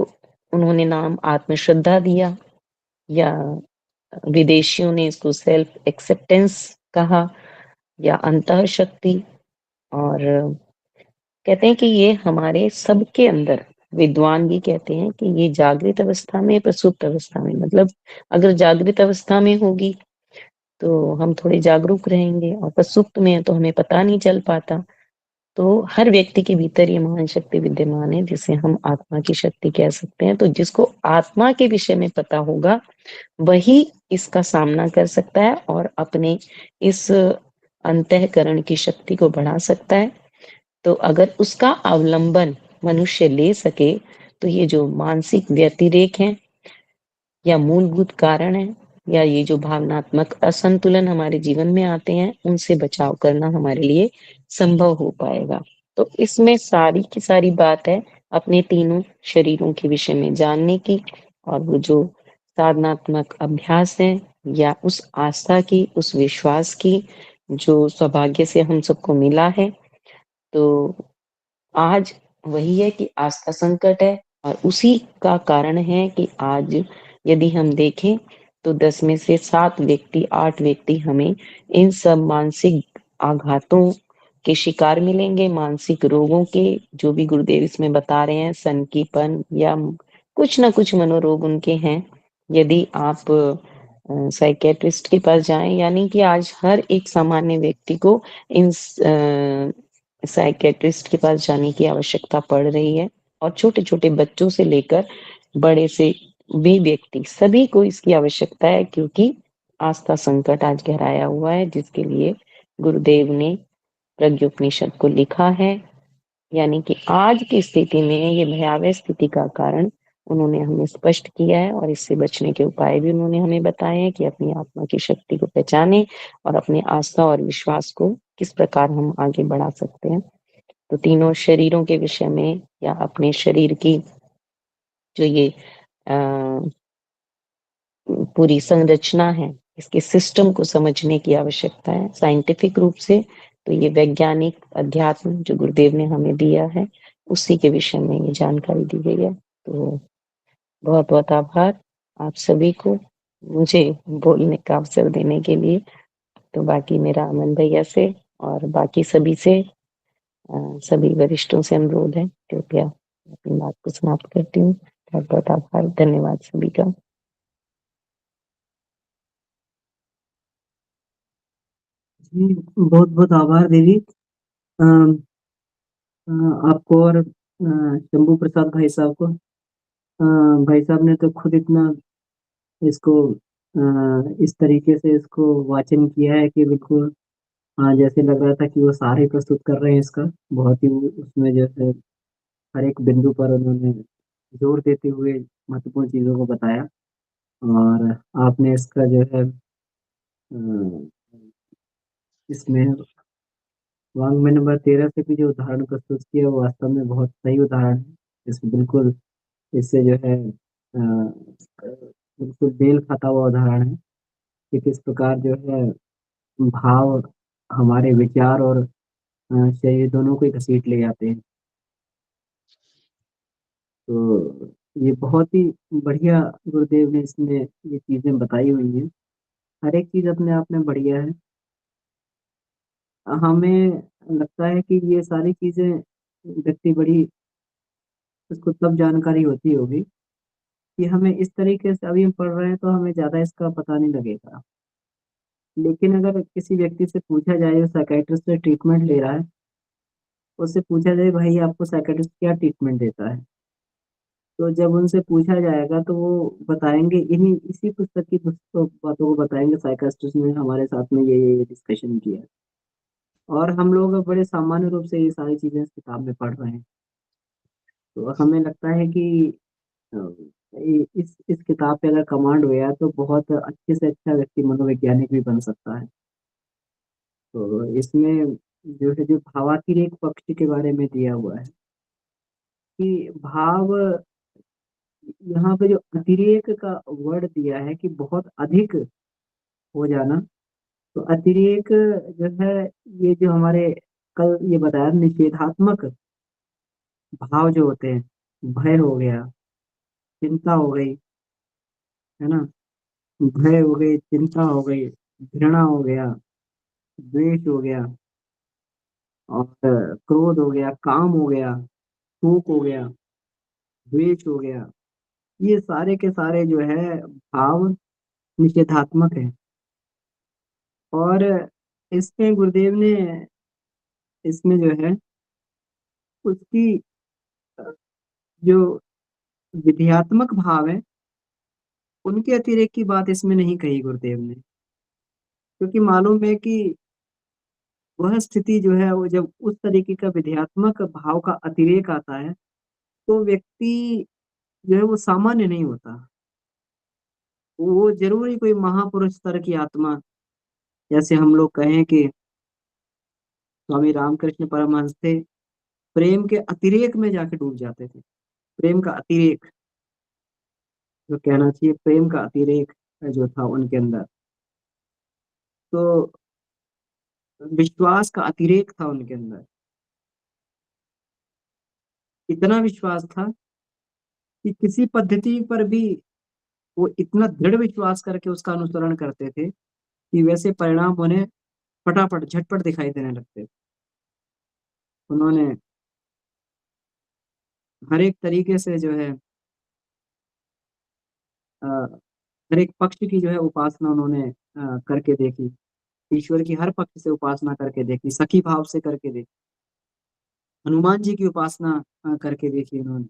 उन्होंने नाम आत्मश्रद्धा दिया या विदेशियों ने इसको सेल्फ एक्सेप्टेंस कहा या अंतःशक्ति और कहते हैं कि ये हमारे सबके अंदर विद्वान भी कहते हैं कि ये जागृत अवस्था में, प्रसुप्त अवस्था में मतलब अगर जागृत अवस्था में होगी, तो हम थोड़े जागरूक रहेंगे और प्रसुप्त में है तो हमें पता नहीं चल पाता। तो हर व्यक्ति के भीतर ये महान शक्ति विद्यमान है, जिसे हम आत्मा की शक्ति कह सकते हैं। तो जिसको आत्मा के विषय में पता होगा, वही इसका सामना कर सकता है और अपने इस अंतःकरण की शक्ति को बढ़ा सकता है। तो अगर उसका अवलंबन मनुष्य ले सके, तो ये जो मानसिक व्यतिरेक हैं या मूलभूत कारण हैं या ये जो भावनात्मक असंतुलन हमारे जीवन में आते हैं, उनसे बचाव करना हमारे लिए संभव हो पाएगा। तो इसमें सारी की सारी बात है अपने तीनों शरीरों के विषय में जानने की और वो जो साधनात्मक अभ्यास है या उस आस्था की, उस विश्वास की जो सौभाग्य से हम सबको मिला है। तो आज वही है कि आस्था संकट है और उसी का कारण है कि आज यदि हम देखें तो 10 में से 7 व्यक्ति, 8 व्यक्ति हमें इन सब मानसिक आघातों के शिकार मिलेंगे, मानसिक रोगों के जो भी गुरुदेव इसमें बता रहे हैं, सनकीपन या कुछ ना कुछ मनोरोग उनके हैं। यदि आप साइकियाट्रिस्ट के पास जाएँ यानी कि आज हर एक सामान्य व्यक्ति को इन साइकियाट्रिस्ट के पास जाने की आवश्यकता पड़ रही है और छोटे-छोटे बच्चों से लेकर बड़े से भी व्यक्ति सभी को इसकी आवश्यकता है क्योंकि आस्था संकट आज गहराया हुआ है जिसके लिए गुरुदेव ने प्रज्ञोपनिषद को लिखा है। यानी कि आज की स्थिति में ये भयावह स्थिति का कारण उन्होंने हमें स्पष्ट किया है और इससे बचने के उपाय भी उन्होंने हमें बताए हैं कि अपनी आत्मा की शक्ति को पहचानें और अपनी आस्था और विश्वास को किस प्रकार हम आगे बढ़ा सकते हैं। तो तीनों शरीरों के विषय में या अपने शरीर की जो ये पूरी संरचना है, इसके सिस्टम को समझने की आवश्यकता है साइंटिफिक रूप से। तो ये वैज्ञानिक अध्यात्म जो गुरुदेव ने हमें दिया है, उसी के विषय में ये जानकारी दी गई है। तो बहुत-बहुत आभार आप सभी को मुझे बोलने का अवसर देने के लिए। तो बाकी मेरा अमन भैया से और बाकी सभी से सभी वरिष्ठों से अनुरोध है, कृपया अपनी बात को समाप्त करती हूँ। बहुत-बहुत आभार, धन्यवाद सभी का। जी, बहुत-बहुत आभार दीदी। अ आपको और शंभू प्रसाद भाई साहब को। भाई साहब ने तो खुद इतना इसको इस तरीके से इसको वाचन किया है कि बिल्कुल जैसे लग रहा था कि वो सारे प्रस्तुत कर रहे हैं इसका। बहुत ही उसमें जैसे हर एक बिंदु पर उन्होंने जोर देते हुए महत्वपूर्ण चीज़ों को बताया और आपने इसका जो है इसमें वाङ्मय नंबर 13 से भी जो उदाहरण प्रस्तुत किया वो वास्तव में बहुत सही उदाहरण है। इसमें बिल्कुल इससे जो है बिल्कुल मेल खाता हुआ उदाहरण है कि किस प्रकार जो है भाव हमारे विचार और शरीर दोनों को ही घसीट ले जाते हैं। तो ये बहुत ही बढ़िया गुरुदेव ने इसमें ये चीज़ें बताई हुई हैं। हर एक चीज़ अपने आप में बढ़िया है। हमें लगता है कि ये सारी चीज़ें व्यक्ति बड़ी उसको तब जानकारी होती होगी कि हमें इस तरीके से अभी हम पढ़ रहे हैं तो हमें ज़्यादा इसका पता नहीं लगेगा। लेकिन अगर किसी व्यक्ति से पूछा जाए जो साइकियाट्रिस्ट से ट्रीटमेंट ले रहा है, उससे पूछा जाए भाई आपको साइकियाट्रिस्ट क्या ट्रीटमेंट देता है? तो जब उनसे पूछा जाएगा तो वो बताएँगे इन्हीं इसी पुस्तक की बातों को बताएँगे साइकियाट्रिस्ट ने हमारे साथ में ये डिस्कशन किया है। और हम लोग अब बड़े सामान्य रूप से ये सारी चीज़ें इस किताब में पढ़ रहे हैं। तो हमें लगता है कि अ, इस किताब पे अगर कमांड हो गया तो बहुत अच्छे से अच्छा व्यक्ति मनोवैज्ञानिक भी बन सकता है। तो इसमें जो है जो भावातिरेक पक्ष के बारे में दिया हुआ है कि भाव, यहाँ पे जो अतिरेक का वर्ड दिया है कि बहुत अधिक हो जाना, तो अतिरेक जो है ये जो हमारे कल ये बताया निषेधात्मक भाव जो होते हैं, भय हो गया, चिंता हो गई, है ना, भय हो गई, चिंता हो गई, घृणा हो गया, द्वेष हो गया, और क्रोध हो गया, काम हो गया, शोक हो गया, द्वेष हो गया, ये सारे के सारे जो है भाव निषेधात्मक है। और इसमें गुरुदेव ने इसमें जो है उसकी जो विधेयात्मक भाव है उनके अतिरेक की बात इसमें नहीं कही गुरुदेव ने, क्योंकि मालूम है कि वह स्थिति जो है वो जब उस तरीके का विधेयात्मक भाव का अतिरेक आता है तो व्यक्ति जो है वो सामान्य नहीं होता, वो जरूर ही कोई महापुरुष स्तर की आत्मा, जैसे हम लोग कहें कि स्वामी रामकृष्ण परमहंस थे, प्रेम के अतिरेक में जाके डूब जाते थे। प्रेम का अतिरेक जो कहना चाहिए, प्रेम का अतिरेक जो था उनके अंदर, तो विश्वास का अतिरेक था उनके अंदर। इतना विश्वास था कि किसी पद्धति पर भी वो इतना दृढ़ विश्वास करके उसका अनुसरण करते थे कि वैसे परिणाम उन्हें फटाफट झटपट दिखाई देने लगते थे। उन्होंने हर एक तरीके से जो है हर एक पक्ष की जो है उपासना उन्होंने करके देखी, ईश्वर की हर पक्ष से उपासना करके देखी, सखी भाव से करके देखी, हनुमान जी की उपासना करके देखी उन्होंने।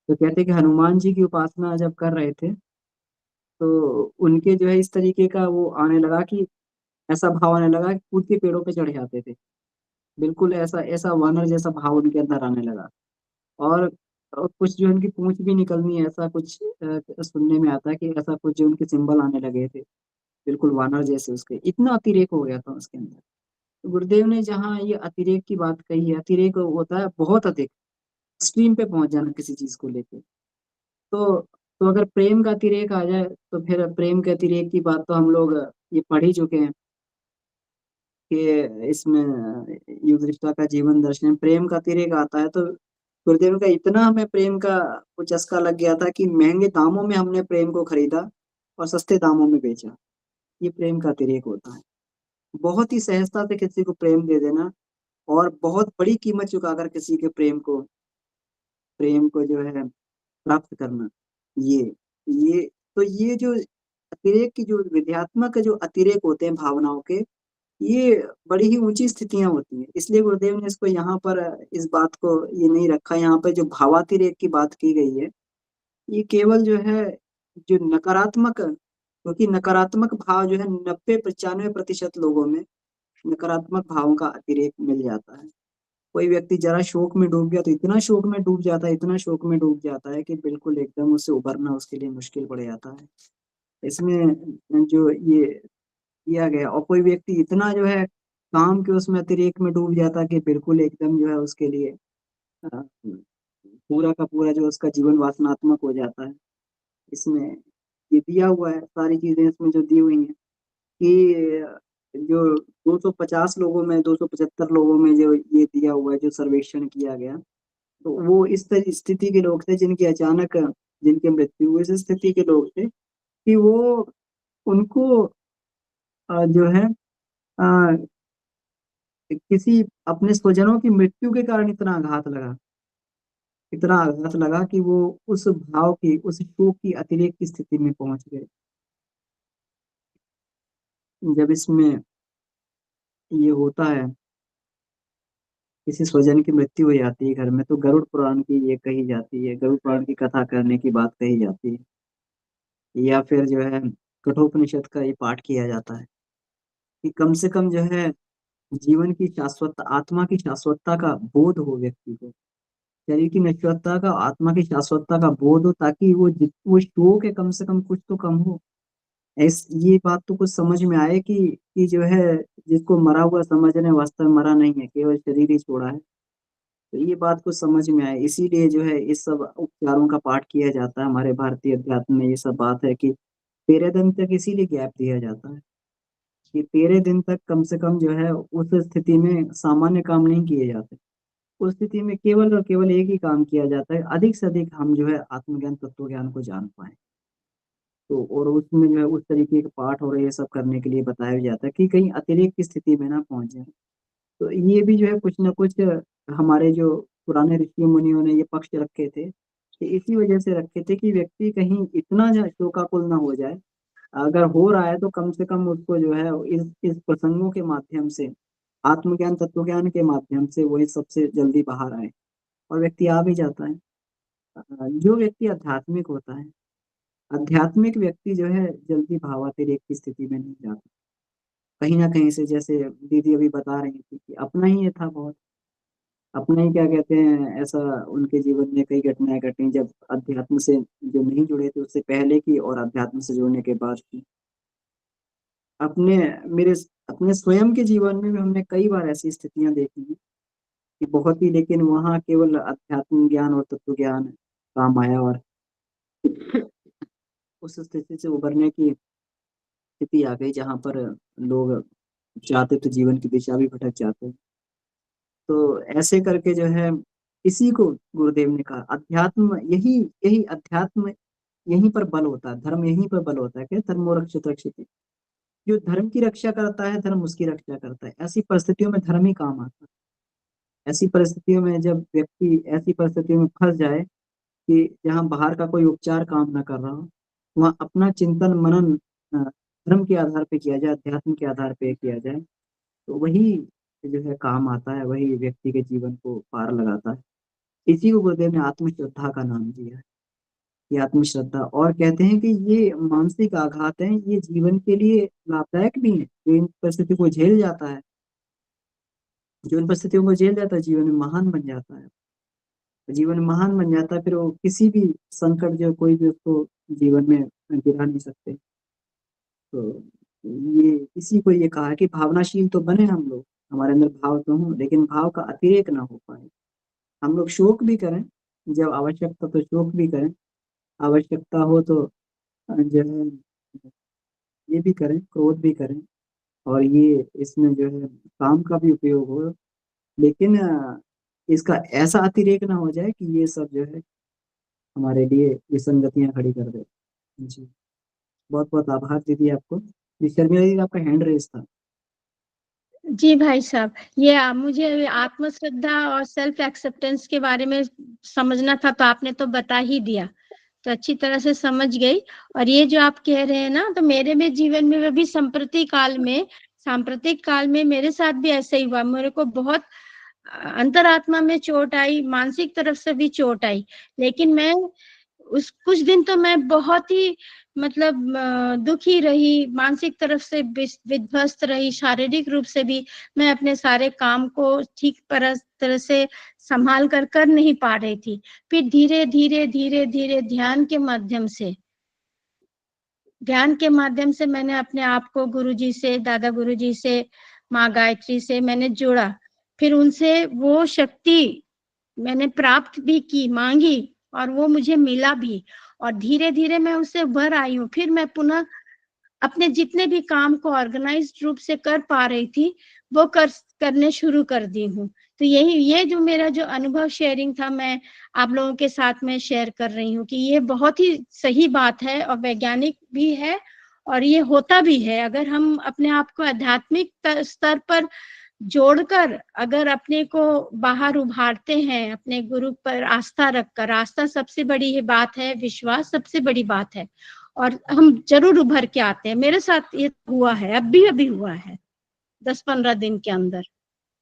तो कहते कि हनुमान जी की उपासना जब कर रहे थे तो उनके जो है इस तरीके का वो आने लगा कि ऐसा भाव आने लगा कि कूद के पेड़ों पे चढ़ जाते थे, बिल्कुल ऐसा ऐसा वानर जैसा भाव उनके अंदर आने लगा। और कुछ जो उनकी पूंछ भी निकलनी है, ऐसा कुछ सुनने में आता है कि ऐसा कुछ जो उनके सिंबल आने लगे थे, बिल्कुल वानर जैसे, उसके इतना अतिरेक हो गया था उसके अंदर। तो गुरुदेव ने जहाँ ये अतिरेक की बात कही है, अतिरेक होता है बहुत अधिक एक्सट्रीम पे पहुंच जाना किसी चीज को लेके। तो अगर प्रेम का अतिरेक आ जाए तो फिर प्रेम के अतिरेक की बात तो हम लोग ये पढ़ ही चुके हैं कि इसमें युधिष्ठिर का जीवन दर्शन, प्रेम का अतिरेक आता है तो गुरुदेव का इतना हमें प्रेम का वो चस्का लग गया था कि महंगे दामों में हमने प्रेम को खरीदा और सस्ते दामों में बेचा। ये प्रेम का अतिरेक होता है, बहुत ही सहजता से किसी को प्रेम दे देना और बहुत बड़ी कीमत चुकाकर किसी के प्रेम को जो है प्राप्त करना। ये ये तो ये जो अतिरेक की जो विध्यात्मक जो अतिरेक होते हैं भावनाओं के, ये बड़ी ही ऊंची स्थितियां होती हैं। इसलिए गुरुदेव ने इसको यहाँ पर इस बात को ये नहीं रखा। यहाँ पर जो भावातिरेक की बात की गई है ये केवल जो है जो नकारात्मक, क्योंकि नकारात्मक भाव जो है 90-95% लोगों में नकारात्मक भावों का अतिरेक मिल जाता है। कोई व्यक्ति जरा शोक में डूब गया तो इतना शोक में डूब जाता है, इतना शोक में डूब जाता है कि बिल्कुल एकदम उससे उबरना उसके लिए मुश्किल पड़ जाता है। इसमें जो ये किया गया, और कोई व्यक्ति इतना जो है काम के उसमें अतिरेक में डूब जाता है कि बिल्कुल एकदम जो है उसके लिए पूरा का पूरा जो उसका जीवन वासनात्मक हो जाता है। इसमें ये दिया हुआ है, सारी चीजें इसमें जो दी हुई हैं कि जो 250 लोगों में 275 लोगों में जो ये दिया हुआ है, जो सर्वेक्षण किया गया, तो वो इस स्थिति के लोग थे जिनकी अचानक जिनकी मृत्यु हुई, इस स्थिति के लोग थे कि वो उनको जो है अ, किसी अपने स्वजनों की मृत्यु के कारण इतना आघात लगा कि वो उस भाव की, उस शोक की, अतिरेक की स्थिति में पहुंच गए। जब इसमें ये होता है, किसी स्वजन की मृत्यु हो जाती है घर में, तो गरुड़ पुराण की ये कही जाती है, गरुड़ पुराण की कथा करने की बात कही जाती है, या फिर जो है कठोपनिषद का ये पाठ किया जाता है कि कम से कम जो है जीवन की शाश्वत, आत्मा की शाश्वतता का बोध हो व्यक्ति को, शरीर की नश्वरता का, आत्मा की शाश्वतता का बोध हो, ताकि वो शोक है कम से कम कुछ तो कम हो। ये बात तो कुछ समझ में आए कि जो है जिसको मरा हुआ समझ रहे हैं वास्तव में मरा नहीं है, केवल शरीर ही छोड़ा है। तो ये बात कुछ समझ में आए, इसीलिए जो है इस सब उपचारों का पाठ किया जाता है। हमारे भारतीय अध्यात्म में ये सब बात है कि 13 दिन तक इसीलिए गैप दिया जाता है कि 13 दिन तक कम से कम जो है उस स्थिति में सामान्य काम नहीं किए जाते। उस स्थिति में केवल और केवल एक ही काम किया जाता है, अधिक से अधिक हम जो है आत्मज्ञान तत्व ज्ञान को जान पाए। तो और उसमें जो है उस तरीके के पाठ और ये सब करने के लिए बताया जाता है कि कहीं अतिरेक की स्थिति में ना पहुंच जाए। तो ये भी जो है कुछ ना कुछ हमारे जो पुराने ऋषि मुनियों ने ये पक्ष रखे थे कि इसी वजह से रखे थे कि व्यक्ति कहीं इतना शोकाकुल ना हो जाए, अगर हो रहा है तो कम से कम उसको जो है इस प्रसंगों के माध्यम से, आत्मज्ञान तत्व ज्ञान के माध्यम से वो इस सबसे जल्दी बाहर आए। और व्यक्ति आ भी जाता है। जो व्यक्ति आध्यात्मिक होता है, आध्यात्मिक व्यक्ति जो है जल्दी भावातिरेक की स्थिति में नहीं जाता। कहीं ना कहीं से, जैसे दीदी अभी बता रही थी कि अपना ही ये था बहुत, अपना ही क्या कहते हैं, ऐसा उनके जीवन में कई घटनाएं घटी जब अध्यात्म से जो नहीं जुड़े थे उससे पहले की और अध्यात्म से जुड़ने के बाद की। अपने मेरे अपने स्वयं के जीवन में भी हमने कई बार ऐसी स्थितियां देखी हैं कि बहुत ही, लेकिन वहाँ केवल अध्यात्म ज्ञान और तत्व ज्ञान काम आया और उस स्थिति से उभरने की स्थिति आ गई जहाँ पर लोग चाहते तो जीवन की दिशा भी भटक जाते हैं। तो ऐसे करके जो है इसी को गुरुदेव ने कहा, अध्यात्म यही यही अध्यात्म, यहीं पर बल होता है, धर्म यहीं पर बल होता है। क्या धर्मो रक्षित रक्षित, जो धर्म की रक्षा करता है धर्म उसकी रक्षा करता है। ऐसी परिस्थितियों में धर्म ही काम आता है। ऐसी परिस्थितियों में जब व्यक्ति ऐसी परिस्थितियों में फंस जाए कि जहाँ बाहर का कोई उपचार काम ना कर रहा हो, वहाँ अपना चिंतन मनन धर्म के आधार पे किया जाए, अध्यात्म के आधार पे किया जाए, तो वही जो है काम आता है, वही व्यक्ति के जीवन को पार लगाता है। इसी को गुरुदेव ने आत्मश्रद्धा का नाम दिया है। ये आत्मश्रद्धा, और कहते हैं कि ये मानसिक आघात है, ये जीवन के लिए लाभदायक भी है। जो इन परिस्थितियों को झेल जाता है, जो इन परिस्थितियों को झेल जाता है, जीवन में महान बन जाता है। जीवन में महान बन जाता है, फिर वो किसी भी संकट जो कोई भी उसको जीवन में गिरा नहीं सकते। तो ये इसी को ये कहा है कि भावनाशील तो बने हम लोग, हमारे अंदर भाव तो हो, लेकिन भाव का अतिरेक ना हो पाए। हम लोग शोक भी करें, जब आवश्यकता तो शोक भी करें, आवश्यकता हो तो जो है ये भी करें, क्रोध भी करें, और ये इसमें जो है काम का भी उपयोग हो, लेकिन इसका ऐसा अतिरेक ना हो जाए कि ये सब जो है हमारे लिए विसंगतियां खड़ी कर दे। जी, बहुत बहुत आभार दीदी आपको। जी शर्मिला दीदी, आपका हैंड रेस था। जी भाई साहब, ये मुझे आत्मश्रद्धा और सेल्फ एक्सेप्टेंस के बारे में समझना था, तो आपने तो बता ही दिया, तो अच्छी तरह से समझ गई। और ये जो आप कह रहे हैं ना, तो मेरे भी जीवन में भी सांप्रतिक काल में मेरे साथ भी ऐसा ही हुआ। मेरे को बहुत अंतरात्मा में चोट आई, मानसिक तरफ से भी चोट आई, लेकिन मैं उस कुछ दिन तो मैं बहुत ही मतलब दुखी रही, मानसिक तरफ से विध्वस्त रही, शारीरिक रूप से भी मैं अपने सारे काम को ठीक तरह से संभाल कर नहीं पा रही थी। फिर धीरे धीरे धीरे धीरे ध्यान के माध्यम से मैंने अपने आप को गुरुजी से, दादा गुरुजी से, माँ गायत्री से मैंने जोड़ा। फिर उनसे वो शक्ति मैंने प्राप्त भी की, मांगी, और वो मुझे मिला भी, और धीरे धीरे मैं उससे उभर आई हूँ। फिर मैं पुनः अपने जितने भी काम को ऑर्गेनाइज्ड रूप से कर पा रही थी, वो करने शुरू कर दी हूँ। तो ये जो मेरा जो अनुभव शेयरिंग था, मैं आप लोगों के साथ में शेयर कर रही हूँ कि ये बहुत ही सही बात है और वैज्ञानिक भी है, और ये होता भी है। अगर हम अपने आप को आध्यात्मिक स्तर पर जोड़कर अगर अपने को बाहर उभारते हैं, अपने गुरु पर आस्था रखकर, आस्था सबसे बड़ी बात है, विश्वास सबसे बड़ी बात है, और हम जरूर उभर के आते हैं। मेरे साथ ये हुआ है, अभी हुआ है 10-15 दिन के अंदर।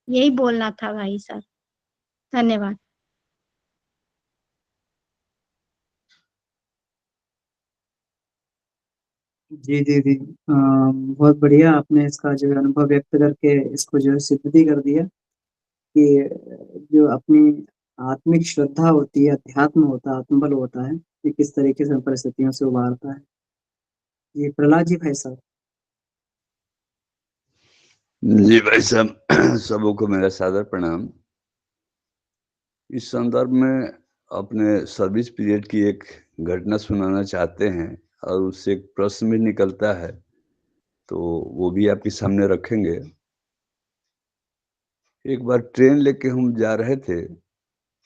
यही बोलना था भाई साहब, धन्यवाद। जी दीदी, बहुत बढ़िया, आपने इसका जो है अनुभव व्यक्त करके इसको जो है सिद्ध भी कर दिया कि जो अपनी आत्मिक श्रद्धा होती है, अध्यात्म होता है, आत्मबल होता है, ये किस तरीके से परिस्थितियों से उबारता है। ये प्रहलाद जी भाई साहब। जी भाई साहब, सबों को मेरा सादर प्रणाम। इस संदर्भ में अपने सर्विस पीरियड की एक घटना सुनाना चाहते हैं और उससे एक प्रश्न भी निकलता है, तो वो भी आपके सामने रखेंगे। एक बार ट्रेन लेके हम जा रहे थे,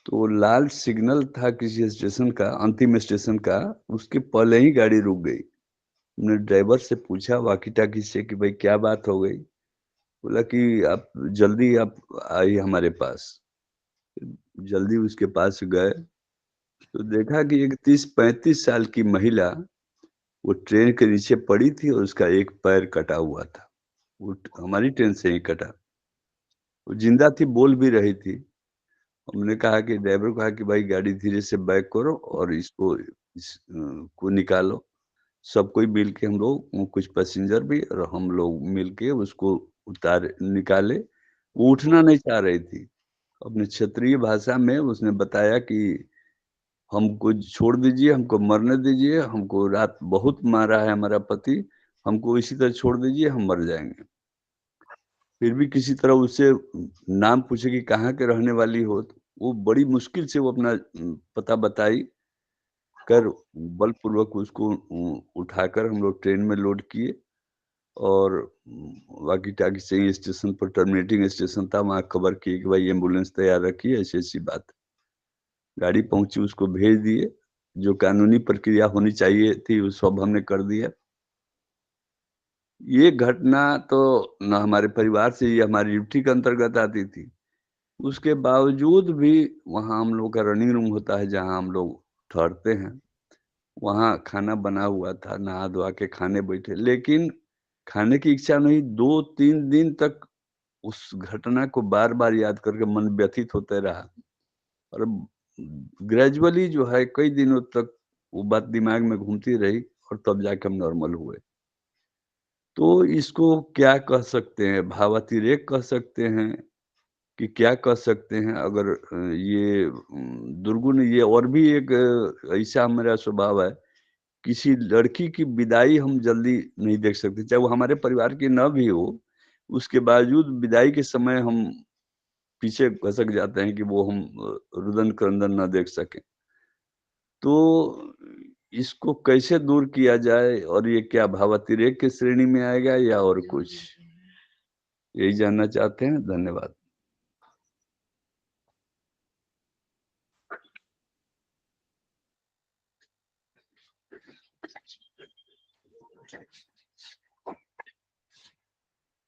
तो लाल सिग्नल था किसी स्टेशन का, अंतिम स्टेशन का, उसके पहले ही गाड़ी रुक गई। हमने ड्राइवर से पूछा वाकी-टाकी से कि भाई क्या बात हो गई? बोला कि आप जल्दी आप आइए हमारे पास। जल्दी उसके पास गए, तो देखा कि एक 30-35 साल की महिला वो ट्रेन के नीचे पड़ी थी और उसका एक पैर कटा हुआ था। वो हमारी ट्रेन से ही कटा। वो जिंदा थी, बोल भी रही थी। हमने कहा कि ड्राइवर को कहा कि भाई गाड़ी धीरे से बैक करो और को निकालो। सब कोई मिल के हम लोग, कुछ पैसेंजर भी और हम लोग मिल के उसको निकाले। वो उठना नहीं चाह रही थी। अपने क्षेत्रीय भाषा में उसने बताया कि हमको छोड़ दीजिए, हमको मरने दीजिए, हमको रात बहुत मारा है हमारा पति, हमको इसी तरह छोड़ दीजिए, हम मर जाएँगे। फिर भी किसी तरह उससे नाम पूछे कि कहाँ के रहने वाली हो? वो बड़ी मुश्किल से वो अपना पता बताई, कर बलपूर्वक उसको उठाकर हम लोग ट्रेन में लोड किए और वाकी-टाकी से ही स्टेशन पर, टर्मिनेटिंग स्टेशन था, वहाँ खबर की कि भाई एम्बुलेंस तैयार रखिए, ऐसी-ऐसी बात। गाड़ी पहुँची, उसको भेज दिए। जो कानूनी प्रक्रिया होनी चाहिए थी, वो सब हमने कर दिया। ये घटना तो ना हमारे परिवार से, ये हमारी ड्यूटी के अंतर्गत आती थी। उसके बावजूद भी वहाँ हम लोग का रनिंग रूम होता है, जहाँ हम लोग ठहरते हैं। वहाँ खाना बना हुआ था, नहा-धोआ के खाने बैठे, लेकिन खाने की इच्छा नहीं। 2-3 दिन तक उस घटना को बार-बार याद करके मन व्यथित होते रहा और ग्रेजुअली जो है कई दिनों तक वो बात दिमाग में घूमती रही और तब जाके हम नॉर्मल हुए। तो इसको क्या कह सकते हैं? भावातिरेक कह सकते हैं कि क्या कह सकते हैं? अगर ये दुर्गुण, ये और भी एक ऐसा मेरा स्वभाव है, किसी लड़की की विदाई हम जल्दी नहीं देख सकते, चाहे वो हमारे परिवार की ना भी हो, उसके बावजूद विदाई के समय हम पीछे खसक जाते हैं कि वो हम रुदन-क्रंदन ना देख सकें। तो इसको कैसे दूर किया जाए और ये क्या भावातिरेक की श्रेणी में आएगा या और कुछ? यही जानना चाहते हैं। धन्यवाद।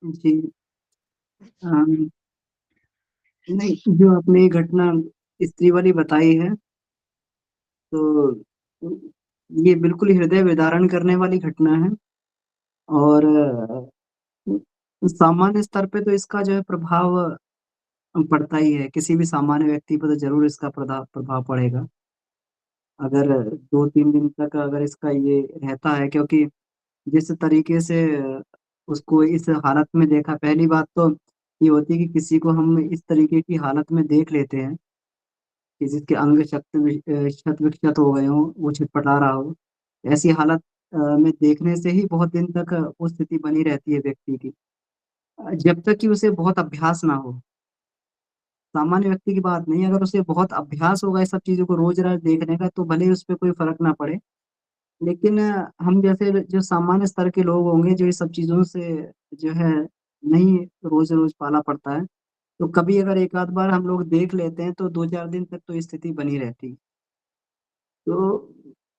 जी। नहीं, जो आपने ये घटना स्त्री वाली बताई है, तो ये बिल्कुल हृदय विदारण करने वाली घटना है और सामान्य स्तर पे तो इसका जो है प्रभाव पड़ता ही है। किसी भी सामान्य व्यक्ति पर तो ज़रूर इसका प्रभाव पड़ेगा। अगर 2-3 दिन तक अगर इसका ये रहता है, क्योंकि जिस तरीके से उसको इस हालत में देखा, पहली बात तो ये होती है कि किसी को हम इस तरीके की हालत में देख लेते हैं कि जिसके अंग क्षत-विक्षत हो गए हों, वो छटपटा रहा हो। ऐसी हालत में देखने से ही बहुत दिन तक वो स्थिति बनी रहती है व्यक्ति की। जब तक कि उसे बहुत अभ्यास ना हो। सामान्य व्यक्ति की बात नहीं, अगर उसे बहुत अभ्यास होगा इस सब चीज़ों को रोज़-रोज़ देखने का, तो भले ही उसपे कोई फ़र्क ना पड़े। लेकिन हम जैसे जो सामान्य स्तर के लोग होंगे, जो ये सब चीज़ों से जो है नहीं रोज़-रोज़ पाला पड़ता है, तो कभी अगर एक आध बार हम लोग देख लेते हैं, तो 2-4 दिन तक तो स्थिति बनी रहती है।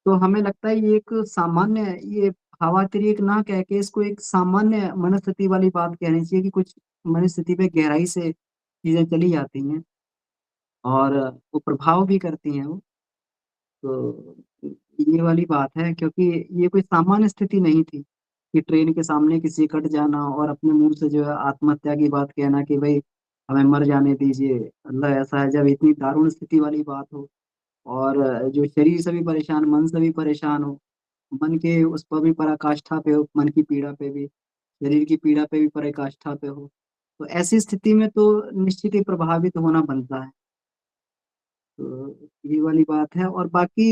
तो हमें लगता है ये एक सामान्य, ये भावातिरेक ना कह के इसको एक सामान्य मनस्थिति वाली बात कहनी चाहिए कि कुछ मनस्थिति पे गहराई से चीज़ें चली जाती हैं और वो प्रभाव भी करती हैं वो। तो ये वाली बात है, क्योंकि ये कोई सामान्य स्थिति नहीं थी कि ट्रेन के सामने किसी कट जाना और अपने मुँह से जो है आत्महत्या की बात कहना कि भई हमें मर जाने दीजिए। मतलब ऐसा है, जब इतनी दारुण स्थिति वाली बात हो और जो शरीर से भी परेशान, मन से भी परेशान हो, मन के उस पर भी पराकाष्ठा पे हो, मन की पीड़ा पे भी, शरीर की पीड़ा पे भी पराकाष्ठा पे हो। तो ऐसी स्थिति में तो निश्चित ही प्रभावित होना बनता है। तो ये वाली बात है और बाकी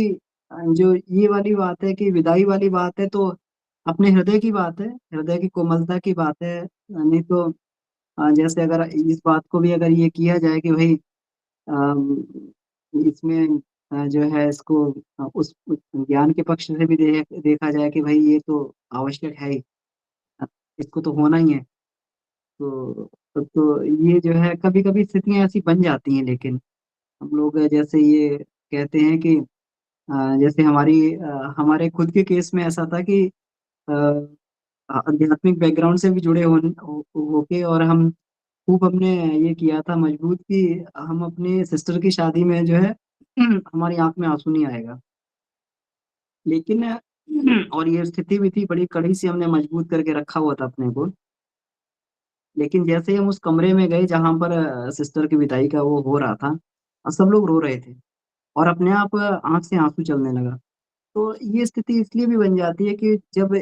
जो ये वाली बात है कि विदाई वाली बात है, तो अपने हृदय की बात है, हृदय की कोमलता की बात है। नहीं तो जैसे अगर इस बात को भी अगर ये किया जाए कि भाई इसमें जो है इसको उस ज्ञान के पक्ष से भी देखा जाए कि भाई ये तो आवश्यक है ही, इसको तो होना ही है। तो ये जो है कभी कभी स्थितियां ऐसी बन जाती हैं, लेकिन हम लोग जैसे ये कहते हैं कि जैसे हमारे खुद के केस में ऐसा था कि अ, आध्यात्मिक बैकग्राउंड से भी जुड़े होके, और हम खूब हमने ये किया था मजबूत कि हम अपने सिस्टर की शादी में जो है हमारी आंख में आंसू नहीं आएगा। लेकिन और ये स्थिति भी थी बड़ी कड़ी सी, हमने मजबूत करके रखा हुआ था अपने को। लेकिन जैसे ही हम उस कमरे में गए जहां पर सिस्टर की विदाई का वो हो रहा था, और सब लोग रो रहे थे और अपने आप आंख से आंसू चलने लगा। तो ये स्थिति इसलिए भी बन जाती है कि जब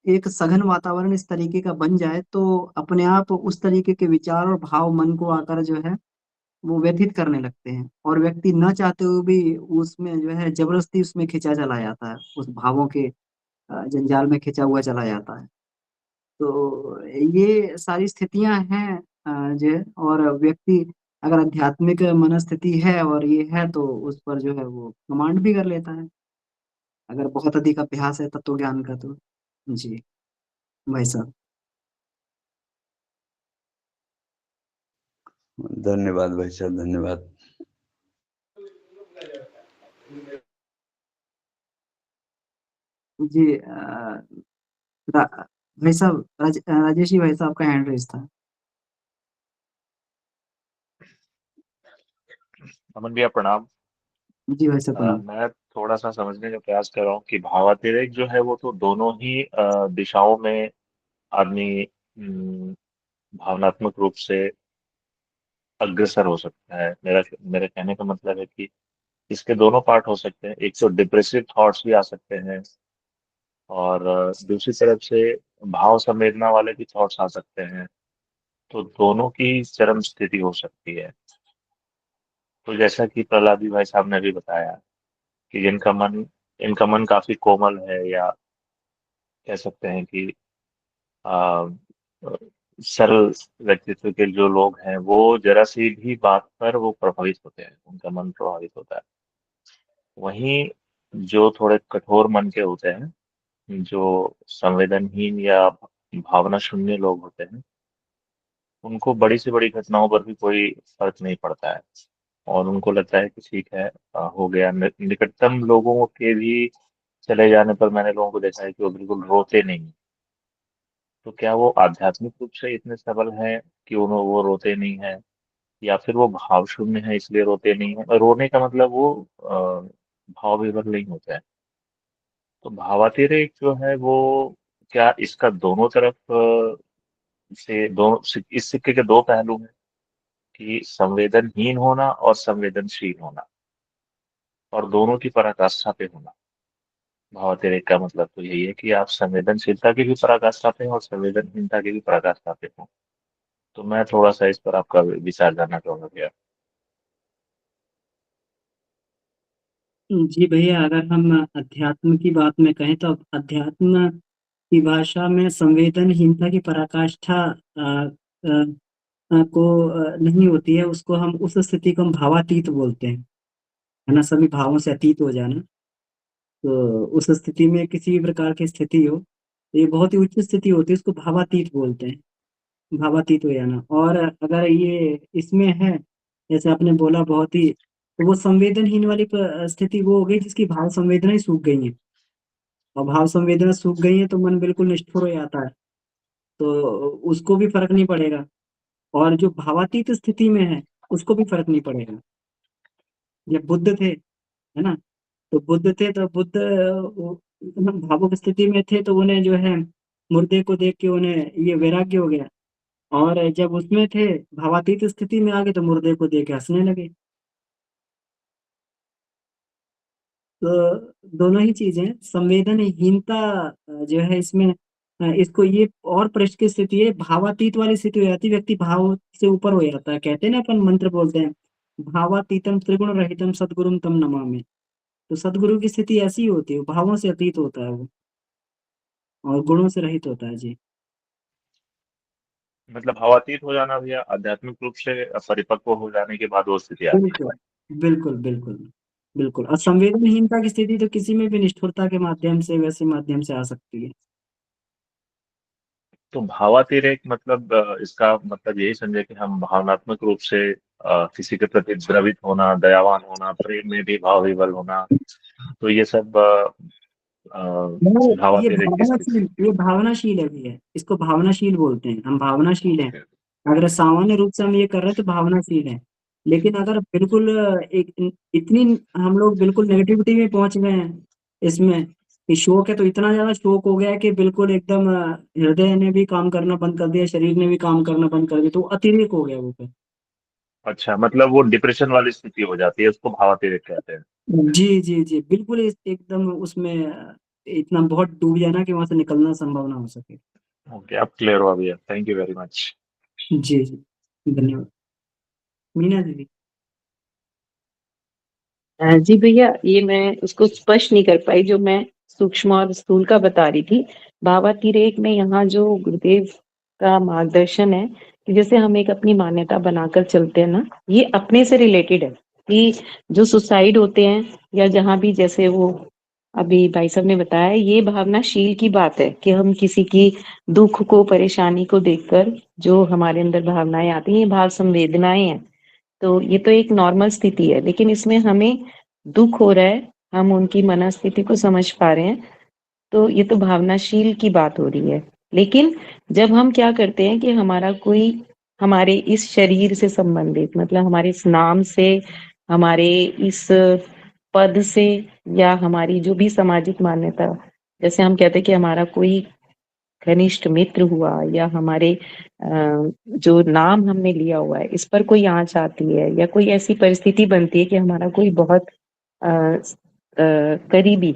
एक सघन वातावरण इस तरीके का बन जाए तो अपने आप उस तरीके के विचार और भाव मन को आकर जो है वो व्यथित करने लगते हैं, और व्यक्ति न चाहते हुए भी उसमें जो है जबरदस्ती उसमें खिंचा चला जाता है, उस भावों के जंजाल में खिंचा हुआ चला जाता है। तो ये सारी स्थितियां हैं जो है, और व्यक्ति अगर आध्यात्मिक मनस्थिति है और ये है तो उस पर जो है वो कमांड भी कर लेता है, अगर बहुत अधिक अभ्यास है तत्व ज्ञान का तो। जी भाई साहब। धन्यवाद भाई साहब, धन्यवाद। जी भाई साहब, राजेश जी भाई साहब का हैंड रेस था। अमन भैया प्रणाम। जी भाई साहब प्रणाम। मैं थोड़ा सा समझने का प्रयास कर रहा हूँ कि भावातिरेक जो है वो तो दोनों ही दिशाओं में आदमी भावनात्मक रूप से अग्रसर हो सकता है। मेरे कहने का मतलब है कि इसके दोनों पार्ट हो सकते हैं। एक तो डिप्रेसिव थॉट्स भी आ सकते हैं, और दूसरी तरफ से भाव संवेदना वाले भी थॉट्स आ सकते हैं। तो दोनों की चरम स्थिति हो सकती है। तो जैसा कि प्रहलादी भाई साहब ने भी बताया कि इनका मन काफी कोमल है, या कह सकते हैं कि आ, सरल व्यक्तित्व के जो लोग हैं वो जरा सी भी बात पर वो प्रभावित होते हैं, उनका मन प्रभावित होता है। वहीं जो थोड़े कठोर मन के होते हैं, जो संवेदनहीन या भावना शून्य लोग होते हैं, उनको बड़ी से बड़ी घटनाओं पर भी कोई फर्क नहीं पड़ता है, और उनको लगता है कि ठीक है, हो गया। निकटतम लोगों के भी चले जाने पर मैंने लोगों को देखा है कि वो बिल्कुल रोते नहीं। तो क्या वो आध्यात्मिक रूप से इतने सबल हैं कि उन्हें वो रोते नहीं है, या फिर वो भाव शून्य है इसलिए रोते नहीं है? और रोने का मतलब वो भाव विभोर नहीं होता है। तो भावातिरेक जो है वो, क्या इसका दोनों तरफ से दोनों इस सिक्के के दो पहलू हैं, कि संवेदनहीन होना और संवेदनशील होना, और दोनों की पराकाष्ठा पे होना। भावातिरेक का मतलब तो यही है कि आप संवेदनशीलता की भी पराकाष्ठा पे हैं और संवेदनहीनता की भी पराकाष्ठा पे हों। तो मैं थोड़ा सा इस पर आपका विचार जानना चाहूंगा भैया। जी भैया, अगर हम अध्यात्म की बात में कहें तो अध्यात्म की भाषा में संवेदनहीनता की पराकाष्ठा को नहीं होती है। उसको हम उस स्थिति को हम भावातीत बोलते हैं, है ना, सभी भावों से अतीत हो जाना। तो उस स्थिति में किसी भी प्रकार की स्थिति हो तो ये बहुत ही उच्च स्थिति होती है, उसको भावातीत बोलते हैं, भावातीत हो जाना। और अगर ये इसमें है, जैसे आपने बोला बहुत ही, तो वो संवेदनहीन वाली स्थिति वो हो गई जिसकी भाव संवेदना ही सूख गई है। और भाव संवेदना सूख गई है तो मन बिल्कुल निष्ठुर हो जाता है, तो उसको भी फर्क नहीं पड़ेगा। और जो भावातीत स्थिति में है उसको भी फर्क नहीं पड़ेगा। जब बुद्ध थे, है ना, तो बुद्ध थे तो बुद्ध भावुक स्थिति में थे, तो उन्हें जो है मुर्दे को देख के उन्हें ये वैराग्य हो गया। और जब उसमें थे, भावातीत स्थिति में आ गए, तो मुर्दे को देख के हंसने लगे। तो दोनों ही चीजें, संवेदनहीनता जो है इसमें इसको ये और पृष्ठ की स्थिति है, भावातीत वाली स्थिति हो जाती है, व्यक्ति भाव से ऊपर हो जाता है। कहते हैं ना, अपन मंत्र बोलते हैं, भावातीतम त्रिगुण रहितम सद्गुरुम तम नमामि। तो सदगुरु की स्थिति ऐसी ही होती है, भावों से अतीत होता है वो। और गुणों से रहित होता है। जी मतलब भावातीत हो जाना भैया आध्यात्मिक रूप से परिपक्व हो जाने के बाद वो स्थिति आती है। बिल्कुल बिल्कुल बिल्कुल बिल्कुल। और संवेदनहीनता की स्थिति तो किसी में भी निष्ठुरता के माध्यम से, वैसे माध्यम से आ सकती है। तो भावातिरेक मतलब इसका मतलब यही समझे कि हम भावनात्मक रूप से किसी के प्रति द्रवित होना, दयावान होना, प्रेम में भी भाव विवल होना, तो ये सब भावातिरेक की स्थिति। ये भावनाशील है भैया, इसको भावनाशील बोलते हैं, हम भावनाशील हैं। अगर सामान्य रूप से हम ये कर रहे हैं तो भावनाशील है। लेकिन अगर बिल्कुल इतनी हम लोग बिल्कुल नेगेटिविटी में पहुंच गए हैं इसमें कि शोक है, तो इतना ज्यादा शोक हो गया है कि बिल्कुल एकदम हृदय ने भी काम करना बंद कर दिया, शरीर ने भी काम करना बंद कर दिया, तो वो अतिरेक हो गया वो फिर। अच्छा, मतलब वो डिप्रेशन वाली स्थिति हो जाती है, उसको भावातिरेक कहते हैं। जी जी जी बिल्कुल, एकदम उसमें इतना बहुत डूब जाना कि वहां से निकलना संभव ना हो सके। ओके, अब क्लियर हुआ भैया, थैंक यू वेरी मच। जी जी धन्यवाद। मीना दीदी। जी भैया, ये मैं उसको स्पष्ट नहीं कर पाई जो मैं सूक्ष्म और स्थूल का बता रही थी। भावातिरेक में यहाँ जो गुरुदेव का मार्गदर्शन है कि जैसे हम एक अपनी मान्यता बनाकर चलते हैं ना, ये अपने से रिलेटेड है कि जो सुसाइड होते हैं या जहाँ भी, जैसे वो अभी भाई साहब ने बताया, ये भावनाशील की बात है कि हम किसी की दुख को, परेशानी को देखकर जो हमारे अंदर भावनाएं आती हैं, ये भाव संवेदनाएं हैं। तो ये तो एक नॉर्मल स्थिति है, लेकिन इसमें हमें दुख हो रहा है, हम उनकी मनस्थिति को समझ पा रहे हैं, तो ये तो भावनाशील की बात हो रही है। लेकिन जब हम क्या करते हैं कि हमारा कोई हमारे इस शरीर से संबंधित, मतलब हमारे इस नाम से, हमारे इस पद से, या हमारी जो भी सामाजिक मान्यता, जैसे हम कहते हैं कि हमारा कोई घनिष्ठ मित्र हुआ, या हमारे जो नाम हमने लिया हुआ है इस पर कोई आंच आती है, या कोई ऐसी परिस्थिति बनती है कि हमारा कोई बहुत करीबी,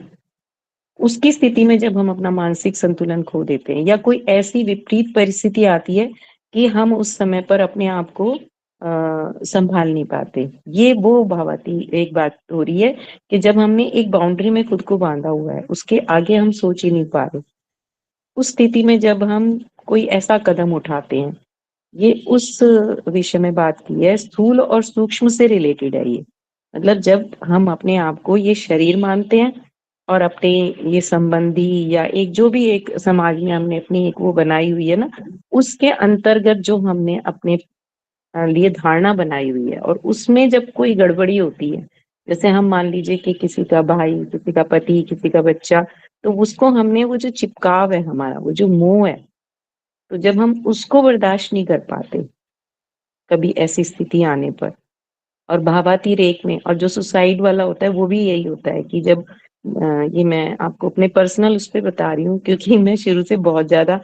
उसकी स्थिति में जब हम अपना मानसिक संतुलन खो देते हैं, या कोई ऐसी विपरीत परिस्थिति आती है कि हम उस समय पर अपने आप को संभाल नहीं पाते, ये वो भावाती एक बात हो रही है कि जब हमने एक बाउंड्री में खुद को बांधा हुआ है, उसके आगे हम सोच ही नहीं पा रहे। उस स्थिति में जब हम कोई ऐसा कदम उठाते हैं, ये उस विषय में बात की है, स्थूल और सूक्ष्म से रिलेटेड है ये। मतलब जब हम अपने आप को ये शरीर मानते हैं और अपने ये संबंधी, या एक जो भी एक समाज में हमने अपनी एक वो बनाई हुई है ना, उसके अंतर्गत जो हमने अपने लिए धारणा बनाई हुई है, और उसमें जब कोई गड़बड़ी होती है, जैसे हम मान लीजिए कि किसी का भाई, किसी का पति, किसी का बच्चा, तो उसको हमने वो जो चिपकाव है हमारा, वो जो मोह है, तो जब हम उसको बर्दाश्त नहीं कर पाते कभी ऐसी स्थिति आने पर, और भावातिरेक में, और जो सुसाइड वाला होता है वो भी यही होता है कि जब ये मैं आपको अपने पर्सनल उस पे बता रही हूँ, क्योंकि मैं शुरू से बहुत ज्यादा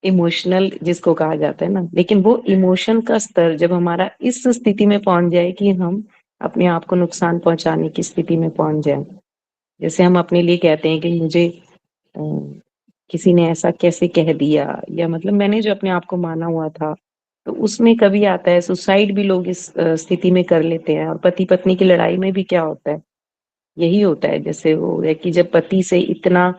इमोशनल जिसको कहा जाता है ना, लेकिन वो इमोशन का स्तर जब हमारा इस स्थिति में पहुंच जाए कि हम अपने आप को नुकसान पहुंचाने की स्थिति में पहुंच जाए, जैसे हम अपने लिए कहते हैं कि मुझे अ, किसी ने ऐसा कैसे कह दिया, या मतलब मैंने जो अपने आप को माना हुआ था, तो उसमें कभी आता है सुसाइड भी लोग इस स्थिति में कर लेते हैं। और पति पत्नी की लड़ाई में भी क्या होता है, यही होता है, जैसे वो है कि जब पति से इतना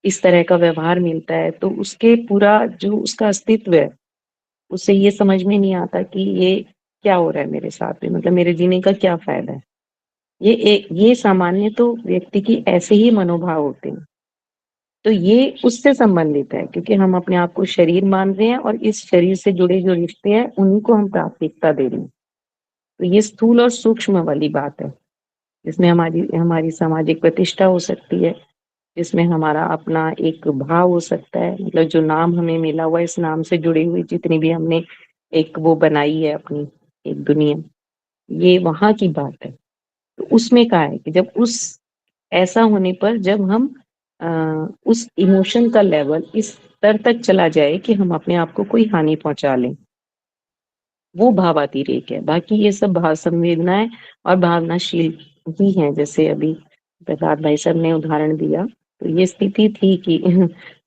इस तरह का व्यवहार मिलता है, तो उसके पूरा जो उसका अस्तित्व है, उसे ये समझ में नहीं आता कि ये क्या हो रहा है मेरे साथ में, मतलब मेरे जीने का क्या फायदा है। ये सामान्य तो व्यक्ति की ऐसे ही मनोभाव होते हैं। तो ये उससे संबंधित है, क्योंकि हम अपने आप को शरीर मान रहे हैं, और इस शरीर से जुड़े जो रिश्ते हैं उन्हीं को हम प्राथमिकता दे रहे हैं। तो ये स्थूल और सूक्ष्म वाली बात है, जिसमें हमारी हमारी सामाजिक प्रतिष्ठा हो सकती है, जिसमें हमारा अपना एक भाव हो सकता है, मतलब जो नाम हमें मिला हुआ है, इस नाम से जुड़ी हुई जितनी भी हमने एक वो बनाई है अपनी एक दुनिया, ये वहां की बात है। तो उसमें क्या है कि जब उस ऐसा होने पर जब हम उस इमोशन का लेवल इस स्तर तक चला जाए कि हम अपने आप को कोई हानि पहुंचा लें, वो भावातिरेक है। बाकी ये सब भाव संवेदनाएं और भावनाशील ही हैं, जैसे अभी प्रसाद भाई साहब ने उदाहरण दिया, तो ये स्थिति थी कि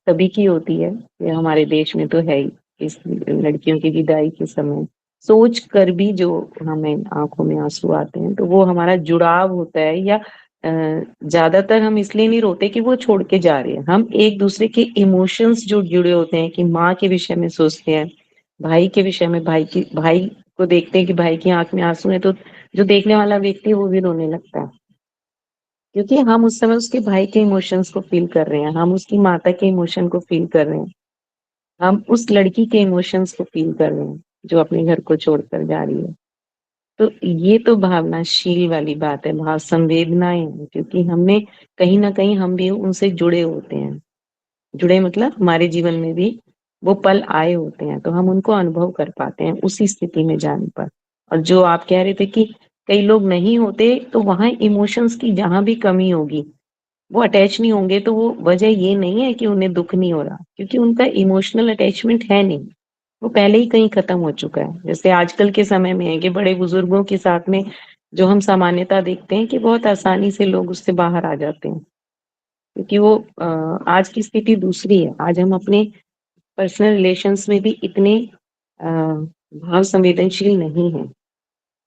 सभी की होती है, ये हमारे देश में तो है ही। इस लड़कियों की विदाई के समय सोच कर भी जो हमें आंखों में आंसू आते हैं, तो वो हमारा जुड़ाव होता है, या ज्यादातर हम इसलिए नहीं रोते कि वो छोड़ के जा रहे हैं, हम एक दूसरे के इमोशंस जो जुड़े होते हैं कि माँ के विषय में सोचते हैं, भाई के विषय में, भाई को देखते हैं कि भाई की आंख में आंसू है, तो जो देखने वाला व्यक्ति है वो भी रोने लगता है, क्योंकि हम उस समय उसके भाई के इमोशंस को फील कर रहे हैं, हम उसकी माता के इमोशन को फील कर रहे हैं, हम उस लड़की के इमोशंस को फील कर रहे हैं जो अपने घर को छोड़कर जा रही है। तो ये तो भावनाशील वाली बात है, भाव संवेदनाएं हैं, क्योंकि हमने कहीं ना कहीं हम भी उनसे जुड़े होते हैं, जुड़े मतलब हमारे जीवन में भी वो पल आए होते हैं, तो हम उनको अनुभव कर पाते हैं उसी स्थिति में जाने पर। और जो आप कह रहे थे कि कई लोग नहीं होते, तो वहां इमोशंस की जहां भी कमी होगी वो अटैच नहीं होंगे, तो वो वजह ये नहीं है कि उन्हें दुख नहीं हो रहा, क्योंकि उनका इमोशनल अटैचमेंट है नहीं, वो पहले ही कहीं खत्म हो चुका है। जैसे आजकल के समय में है कि बड़े बुजुर्गों के साथ में जो हम सामान्यता देखते हैं कि बहुत आसानी से लोग उससे बाहर आ जाते हैं, क्योंकि वो आज की स्थिति दूसरी है। आज हम अपने पर्सनल रिलेशंस में भी इतने भाव संवेदनशील नहीं है,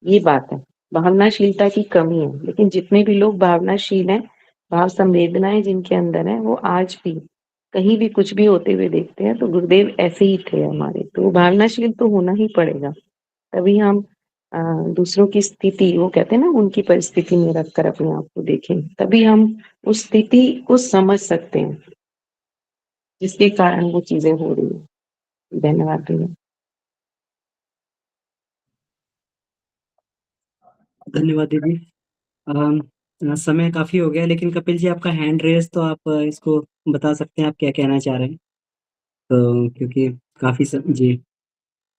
ये बात है, भावनाशीलता की कमी है। लेकिन जितने भी लोग भावनाशील हैं, भाव संवेदनाएं जिनके अंदर है, वो आज भी कहीं भी कुछ भी होते हुए देखते हैं, तो गुरुदेव ऐसे ही थे हमारे, तो भावनाशील तो होना ही पड़ेगा, तभी हम अ, दूसरों की स्थिति, वो कहते हैं ना, उनकी परिस्थिति में रखकर अपने आप को देखें, तभी हम उस स्थिति को समझ सकते हैं जिसके कारण वो चीजें हो रही है। धन्यवाद भैया। धन्यवाद दीदी। समय काफी हो गया, लेकिन कपिल जी आपका हैंड रेस, तो आप इसको बता सकते हैं आप क्या कहना चाह रहे हैं, तो क्योंकि काफी जी।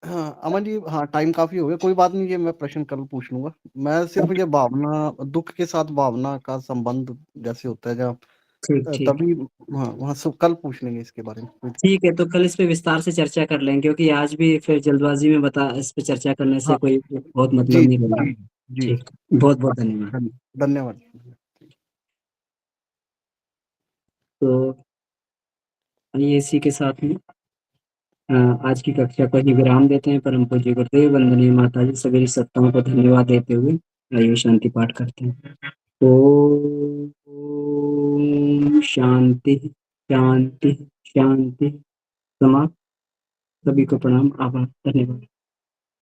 हाँ अमन जी, हाँ टाइम काफी हो गया, कोई बात नहीं, ये मैं प्रश्न कल पूछ लूंगा। मैं सिर्फ ये भावना, दुख के साथ भावना का संबंध जैसे होता है जब ठीक ठीक तभी, हाँ वहाँ सब कल पूछ लेंगे इसके बारे में। ठीक है, तो कल इस पे विस्तार से चर्चा कर लेंगे, क्योंकि आज भी फिर जल्दबाजी में इस पे चर्चा करने से हाँ कोई बहुत मतलब जी नहीं बना। जी जी, ठीक, बहुत बहुत धन्यवाद। धन्यवाद। तो आइए इसी के साथ में आज की कक्षा को ही विराम देते हैं। परम पूज्य गुरुदेव, वंदनीय माता जी, सभी सत्ताओं को धन्यवाद देते हुए आइए शांति पाठ करते हैं। ओम शांति शांति शांति। समाप्त। सभी को प्रणाम, आभार, धन्यवाद।